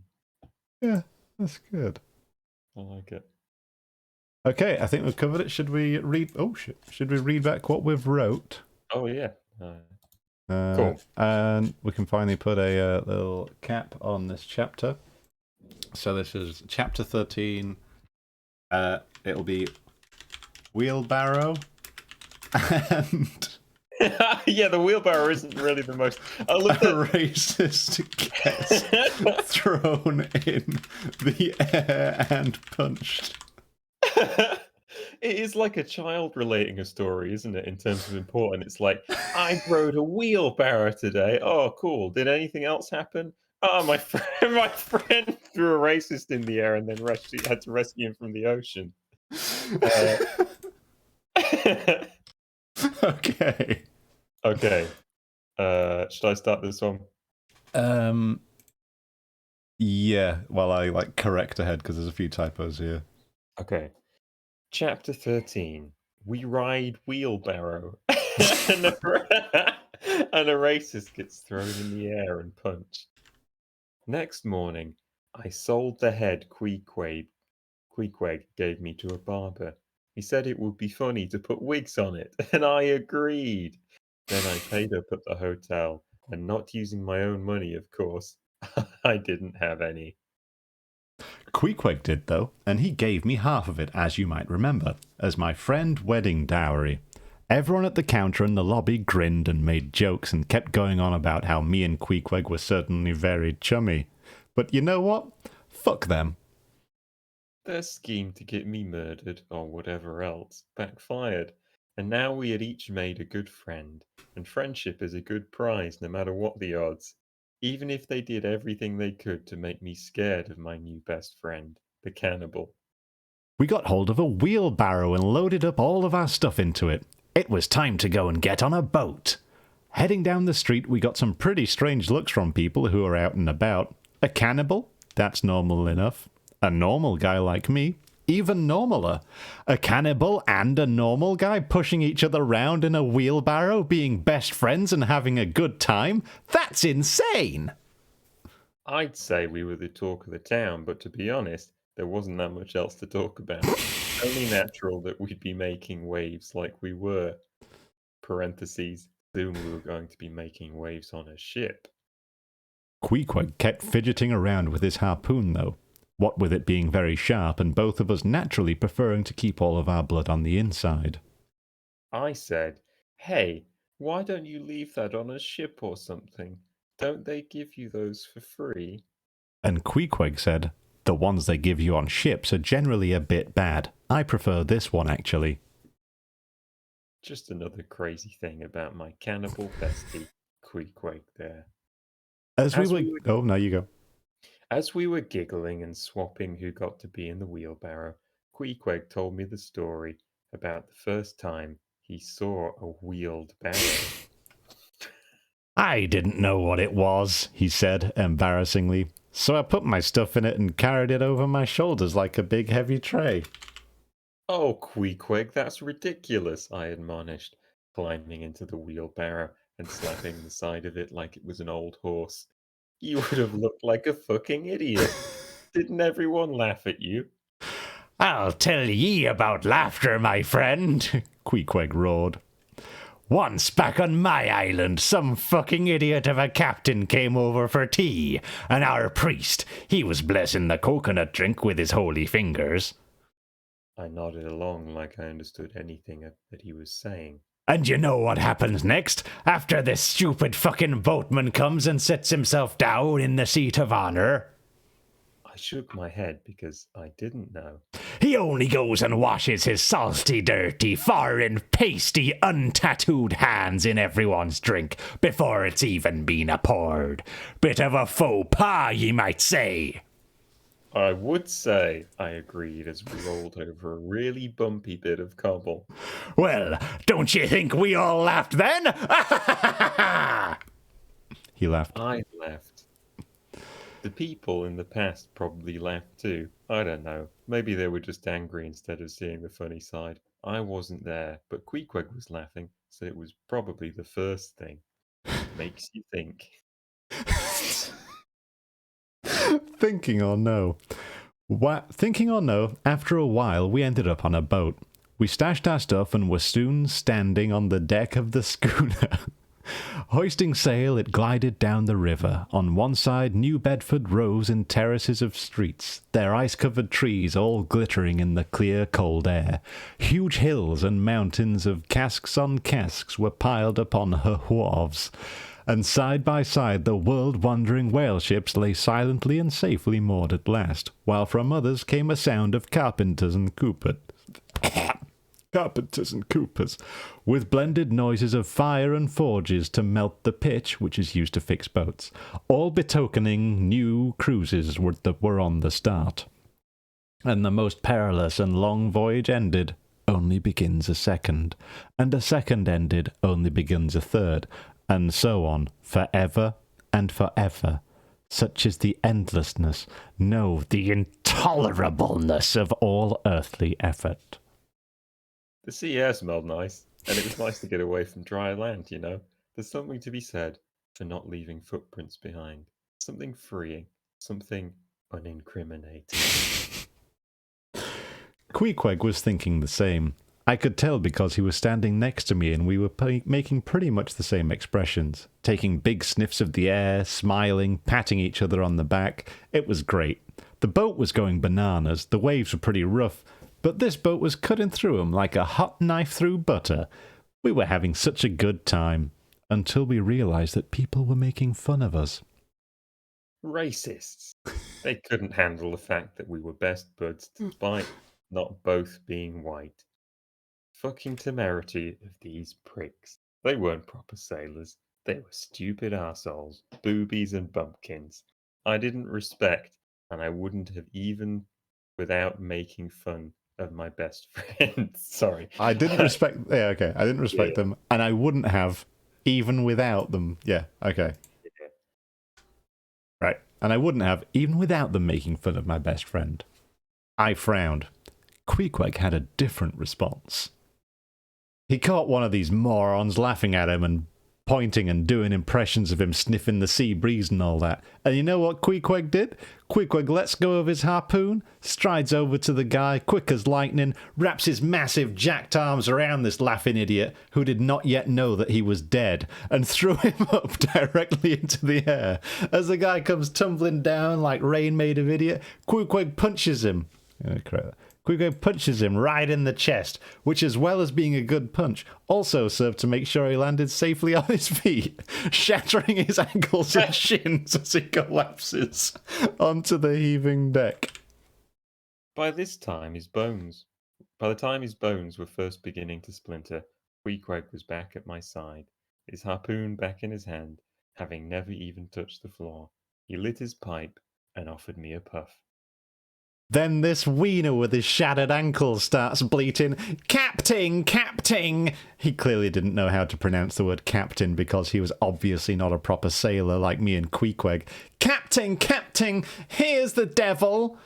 Yeah, that's good. I like it. Okay, I think we've covered it. Should we read? Oh shit! Should we read back what we've wrote? Oh yeah. Cool. And we can finally put a little cap on this chapter. So this is chapter 13. It'll be wheelbarrow and Yeah, the wheelbarrow isn't really the most. I a love that. racist gets thrown in the air and punched. It is like a child relating a story, isn't it? In terms of important, it's like I rode a wheelbarrow today. Oh, cool. Did anything else happen? Oh, my friend, my friend threw a racist in the air and then had to rescue him from the ocean. Okay. Okay. Should I start this one? Yeah. Well, I like correct ahead because there's a few typos here. Okay. Chapter 13. We ride wheelbarrow. and, and a racist gets thrown in the air and punched. Next morning, I sold the head Queequeg gave me to a barber. He said it would be funny to put wigs on it, and I agreed. Then I paid up at the hotel, and not using my own money, of course. I didn't have any. Queequeg did, though, and he gave me half of it, as you might remember, as my friend wedding dowry. Everyone at the counter in the lobby grinned and made jokes and kept going on about how me and Queequeg were certainly very chummy. But you know what? Fuck them. Their scheme to get me murdered, or whatever else, backfired, and now we had each made a good friend, and friendship is a good prize no matter what the odds, even if they did everything they could to make me scared of my new best friend, the cannibal. We got hold of a wheelbarrow and loaded up all of our stuff into it. It was time to go and get on a boat. Heading down the street, we got some pretty strange looks from people who were out and about. A cannibal? That's normal enough. A normal guy like me? Even normaler. A cannibal and a normal guy pushing each other round in a wheelbarrow, being best friends and having a good time? That's insane! I'd say we were the talk of the town, but to be honest, there wasn't that much else to talk about. Only natural that we'd be making waves like we were. Parentheses, soon we were going to be making waves on a ship. Queequeg kept fidgeting around with his harpoon, though. What with it being very sharp and both of us naturally preferring to keep all of our blood on the inside. I said, hey, why don't you leave that on a ship or something? Don't they give you those for free? And Queequeg said, the ones they give you on ships are generally a bit bad. I prefer this one, actually. Just another crazy thing about my cannibal bestie, Queequeg there. As we were... Oh, no, you go. As we were giggling and swapping who got to be in the wheelbarrow, Queequeg told me the story about the first time he saw a wheeled barrow. I didn't know what it was, he said, embarrassingly. So I put my stuff in it and carried it over my shoulders like a big heavy tray. Oh, Queequeg, that's ridiculous, I admonished, climbing into the wheelbarrow and slapping the side of it like it was an old horse. You would have looked like a fucking idiot. Didn't everyone laugh at you? I'll tell ye about laughter, my friend, Queequeg roared. Once back on my island, some fucking idiot of a captain came over for tea, and our priest, he was blessing the coconut drink with his holy fingers. I nodded along like I understood anything that he was saying. And you know what happens next? After this stupid fucking boatman comes and sits himself down in the seat of honor. I shook my head because I didn't know. He only goes and washes his salty, dirty, foreign, pasty, untattooed hands in everyone's drink before it's even been poured. Bit of a faux pas, ye might say. I would say, I agreed as we rolled over a really bumpy bit of cobble. Well, don't you think we all laughed then? He laughed. I laughed. The people in the past probably laughed too. I don't know. Maybe they were just angry instead of seeing the funny side. I wasn't there, but Queequeg was laughing, so it was probably the first thing. Makes you think. Thinking or no? Thinking or no, after a while we ended up on a boat. We stashed our stuff and were soon standing on the deck of the schooner. Hoisting sail, it glided down the river. On one side, New Bedford rose in terraces of streets, their ice-covered trees all glittering in the clear, cold air. Huge hills and mountains of casks on casks were piled upon her wharves, and side by side the world-wandering whale ships lay silently and safely moored at last, while from others came a sound of carpenters and coopers. Carpenters and coopers, with blended noises of fire and forges to melt the pitch, which is used to fix boats, all betokening new cruises that were on the start. And the most perilous and long voyage ended, only begins a second, and a second ended, only begins a third, and so on, forever and forever. Such is the endlessness, no, the intolerableness of all earthly effort. The sea air smelled nice, and it was nice to get away from dry land, you know. There's something to be said for not leaving footprints behind. Something freeing, something unincriminating. Queequeg was thinking the same. I could tell because he was standing next to me and we were making pretty much the same expressions, taking big sniffs of the air, smiling, patting each other on the back. It was great. The boat was going bananas, the waves were pretty rough, but this boat was cutting through 'em like a hot knife through butter. We were having such a good time, until we realised that people were making fun of us. Racists. They couldn't handle the fact that we were best buds despite not both being white. Fucking temerity of these pricks. They weren't proper sailors. They were stupid arseholes, boobies and bumpkins. I didn't respect, and I wouldn't have even without making fun of my best friends. Sorry. I didn't respect... Yeah, okay. I didn't respect them, and I wouldn't have even without them. Yeah, okay. Yeah. Right. And I wouldn't have even without them making fun of my best friend. I frowned. Queequeg had a different response. He caught one of these morons laughing at him and pointing and doing impressions of him sniffing the sea breeze and all that. And you know what Queequeg did? Queequeg lets go of his harpoon, strides over to the guy, quick as lightning, wraps his massive jacked arms around this laughing idiot who did not yet know that he was dead, and threw him up directly into the air. As the guy comes tumbling down like rain made of idiot, Queequeg punches him. Queequeg punches him right in the chest, which, as well as being a good punch, also served to make sure he landed safely on his feet, shattering his ankles and shins as he collapses onto the heaving deck. By the time his bones were first beginning to splinter, Queequeg was back at my side, his harpoon back in his hand, having never even touched the floor. He lit his pipe and offered me a puff. Then this wiener with his shattered ankles starts bleating, "Captain, captain!" He clearly didn't know how to pronounce the word captain because he was obviously not a proper sailor like me and Queequeg. "Captain, captain, here's the devil!"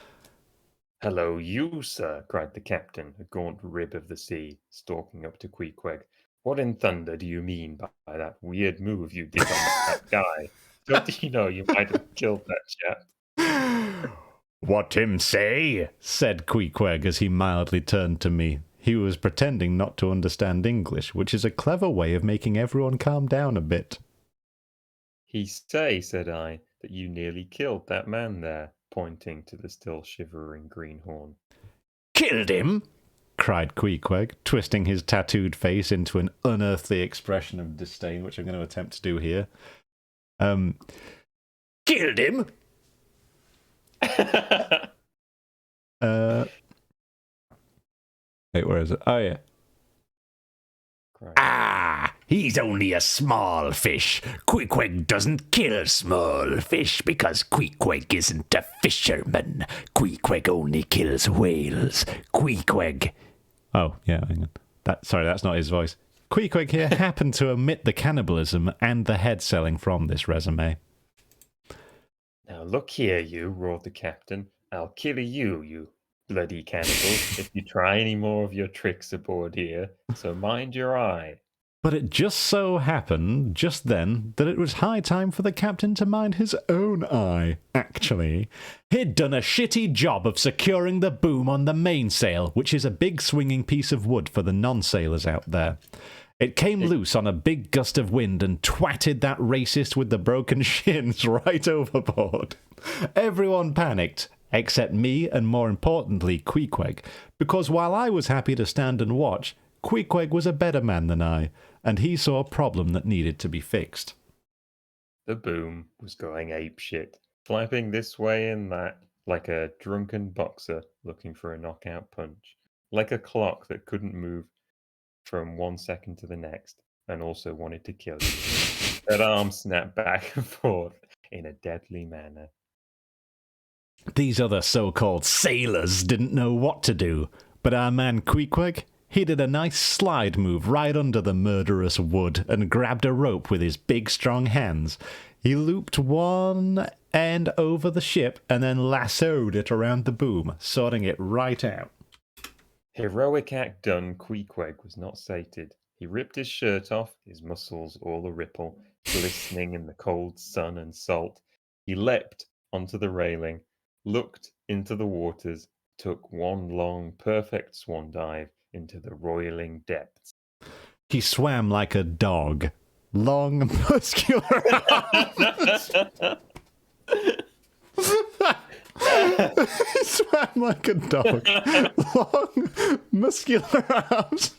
"Hello, you, sir," cried the captain, a gaunt rib of the sea, stalking up to Queequeg. "What in thunder do you mean by that weird move you did on that guy? Don't you know you might have killed that chap?" "What him say?" said Queequeg as he mildly turned to me. He was pretending not to understand English, which is a clever way of making everyone calm down a bit. He say, said I, that you nearly killed that man there, pointing to the still shivering greenhorn. Killed him? Cried Queequeg, twisting his tattooed face into an unearthly expression of disdain, which I'm going to attempt to do here. Killed him? Wait, where is it? Oh, yeah. Cried. Ah, he's only a small fish. Queequeg doesn't kill small fish because Queequeg isn't a fisherman. Queequeg only kills whales. Queequeg. Oh, yeah, hang on. Sorry, that's not his voice. Queequeg here happened to omit the cannibalism and the head selling from this resume. Now look here, you, roared the captain. I'll kill you, you bloody cannibal, if you try any more of your tricks aboard here, so mind your eye. But it just so happened, just then, that it was high time for the captain to mind his own eye, actually. He'd done a shitty job of securing the boom on the mainsail, which is a big swinging piece of wood for the non-sailors out there. It came loose on a big gust of wind and twatted that racist with the broken shins right overboard. Everyone panicked, except me and, more importantly, Queequeg, because while I was happy to stand and watch, Queequeg was a better man than I, and he saw a problem that needed to be fixed. The boom was going apeshit, flapping this way and that, like a drunken boxer looking for a knockout punch, like a clock that couldn't move from 1 second to the next, and also wanted to kill you. That arm snapped back and forth in a deadly manner. These other so-called sailors didn't know what to do, but our man Queequeg, he did a nice slide move right under the murderous wood and grabbed a rope with his big strong hands. He looped one end over the ship and then lassoed it around the boom, sorting it right out. Heroic act done, Queequeg was not sated. He ripped his shirt off, his muscles all a ripple, glistening in the cold sun and salt. He leapt onto the railing, looked into the waters, took one long, perfect swan dive into the roiling depths. He swam like a dog. Long, muscular arms. He swam like a dog. Long, muscular arms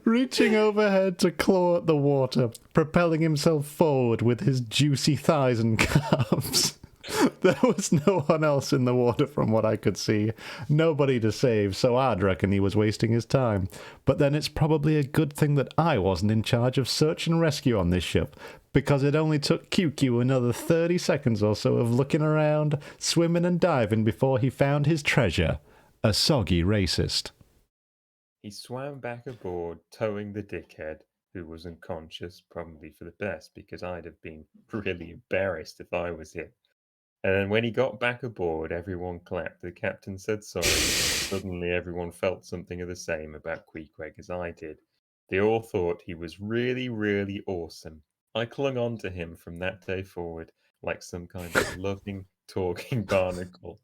reaching overhead to claw at the water, propelling himself forward with his juicy thighs and calves. There was no one else in the water from what I could see. Nobody to save, so I'd reckon he was wasting his time. But then it's probably a good thing that I wasn't in charge of search and rescue on this ship, because it only took QQ another 30 seconds or so of looking around, swimming and diving before he found his treasure, a soggy racist. He swam back aboard, towing the dickhead, who was unconscious, probably for the best, because I'd have been really embarrassed if I was him. And then when he got back aboard, everyone clapped. The captain said sorry. Suddenly everyone felt something of the same about Queequeg as I did. They all thought he was really, really awesome. I clung on to him from that day forward like some kind of loving, talking barnacle.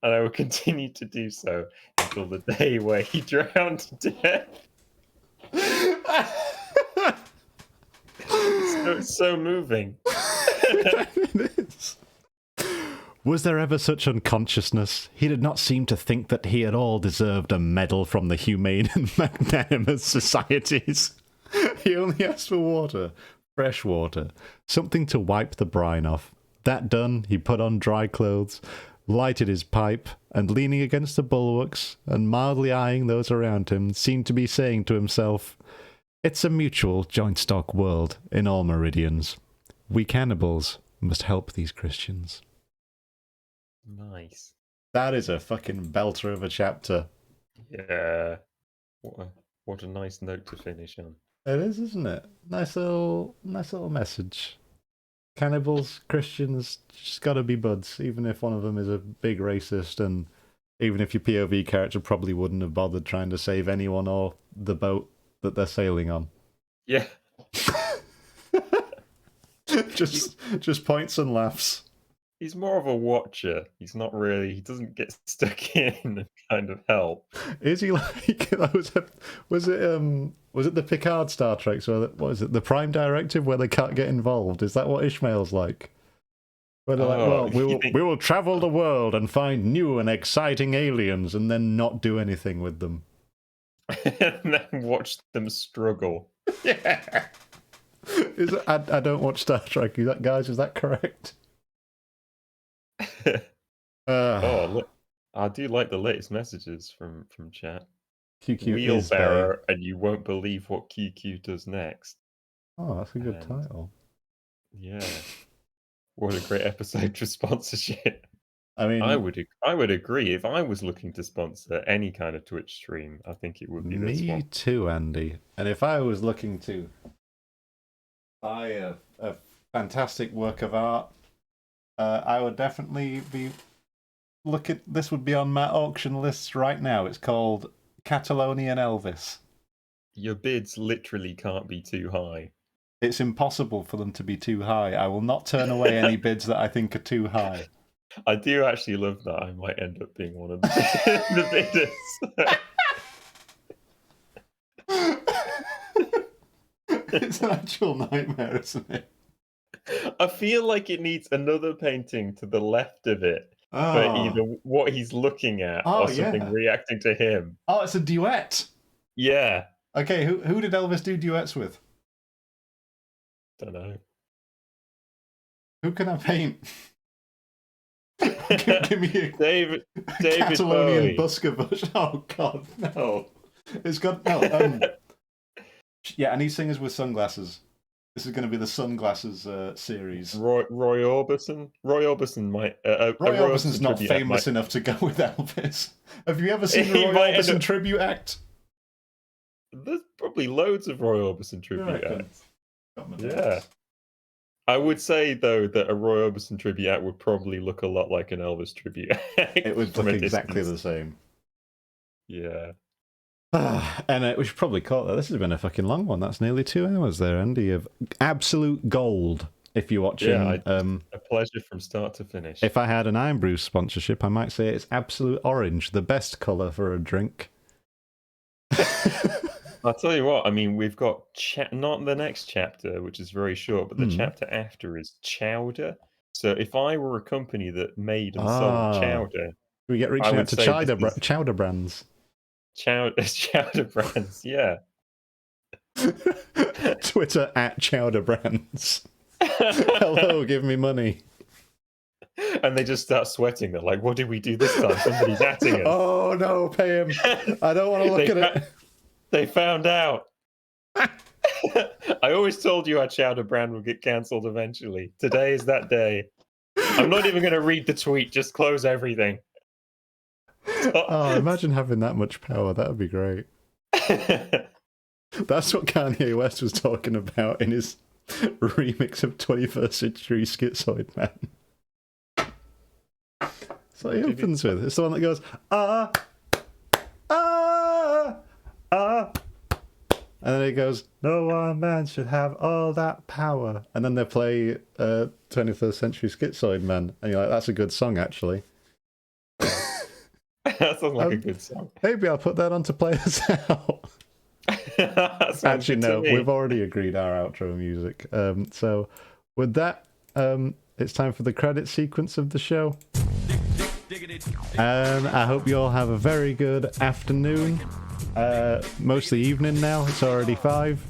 And I will continue to do so until the day where he drowned to death. It's so moving. It is. Was there ever such unconsciousness? He did not seem to think that he at all deserved a medal from the humane and magnanimous societies. He only asked for water, fresh water, something to wipe the brine off. That done, he put on dry clothes, lighted his pipe, and leaning against the bulwarks and mildly eyeing those around him, seemed to be saying to himself, "It's a mutual joint-stock world in all meridians. We cannibals must help these Christians." Nice. That is a fucking belter of a chapter. Yeah. What a nice note to finish on. It is, isn't it? Nice little message. Cannibals, Christians, just gotta be buds, even if one of them is a big racist, and even if your POV character probably wouldn't have bothered trying to save anyone or the boat that they're sailing on. Yeah. just points and laughs. He's more of a watcher. He's not really. He doesn't get stuck in and kind of help. Is he like was it the Picard Star Trek? So what is it? The Prime Directive where they can't get involved? Is that what Ishmael's like? Where they're like, well, we will travel the world and find new and exciting aliens, and then not do anything with them, and then watch them struggle. Yeah. I don't watch Star Trek. Guys, is that correct? Oh, look. I do like the latest messages from chat. QQ Wheelbarrow, and you won't believe what QQ does next. Oh, that's a good title. Yeah. What a great episode for sponsorship. I mean, I would agree. If I was looking to sponsor any kind of Twitch stream, I think it would be this one. Me too, Andy. And if I was looking to buy a fantastic work of art, I would definitely be this would be on my auction list right now. It's called Catalonian Elvis. Your bids literally can't be too high. It's impossible for them to be too high. I will not turn away any bids that I think are too high. I do actually love that. I might end up being one of the bidders. It's an actual nightmare, isn't it? I feel like it needs another painting to the left of it. For either what he's looking at or something reacting to him. Oh, it's a duet. Yeah. Okay, who did Elvis do duets with? Don't know. Who can I paint? Give me a David Catalonian Bowie. busker bush. Oh God, no! It's got no. Yeah, I need singers with sunglasses. This is going to be the sunglasses series. Roy Orbison. Roy Orbison might. Roy Orbison's not famous enough to go with Elvis. Have you ever seen a Roy Orbison tribute act? There's probably loads of Roy Orbison tribute acts. Yeah. I would say, though, that a Roy Orbison tribute act would probably look a lot like an Elvis tribute act. It would look exactly the same. Yeah. And we should probably call that. This has been a fucking long one. That's nearly 2 hours there, Andy, of absolute gold. If you're watching... Yeah, a pleasure from start to finish. If I had an Iron Brew sponsorship, I might say it's absolute orange, the best colour for a drink. I'll tell you what, I mean, we've got not the next chapter, which is very short, but the chapter after is chowder. So if I were a company that made and sold chowder... We get reaching out to chowder brands. Chowder brands, yeah. Twitter @chowder brands. Hello, give me money. And they just start sweating. They're like, what did we do this time? Somebody's atting us. Oh no, pay him. I don't want to look at it. They found out. I always told you our chowder brand would get cancelled eventually. Today is that day. I'm not even going to read the tweet. Just close everything. Oh, imagine having that much power. That would be great. That's what Kanye West was talking about in his remix of 21st Century Schizoid Man. So he opens with. It's the one that goes, and then he goes, no one man should have all that power. And then they play 21st Century Schizoid Man. And you're like, that's a good song, actually. That sounds like a good song. Maybe I'll put that on to play us out. Actually, no, we've already agreed our outro music. So with that, it's time for the credit sequence of the show. And I hope you all have a very good afternoon. Mostly evening now. It's already 5.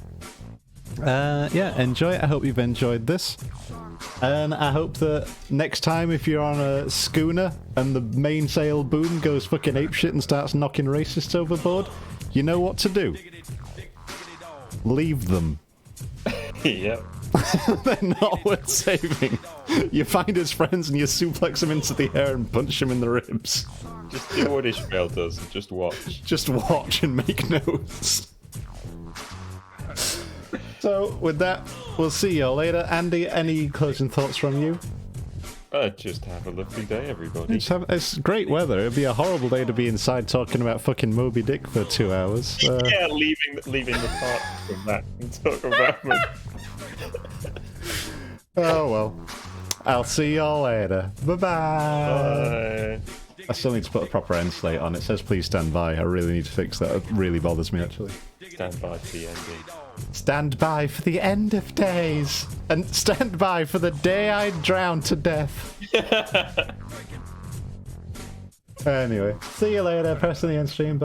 Yeah, enjoy it. I hope you've enjoyed this. And I hope that next time, if you're on a schooner and the mainsail boom goes fucking apeshit and starts knocking racists overboard, you know what to do. Leave them. Yep. They're not worth saving. You find his friends and you suplex them into the air and punch him in the ribs. Just do what Ishmael does. Just watch. Just watch and make notes. So, with that, we'll see you all later. Andy, any closing thoughts from you? Just have a lovely day, everybody. It's great weather. It'd be a horrible day to be inside talking about fucking Moby Dick for 2 hours. Yeah, leaving the part from that and talk about Moby. Oh, well. I'll see y'all later. Bye-bye. Bye. I still need to put a proper end slate on. It says please stand by. I really need to fix that. It really bothers me, actually. Stand by for the ending. Stand by for the end of days. And stand by for the day I drown to death. Anyway, see you later. Press on the end stream.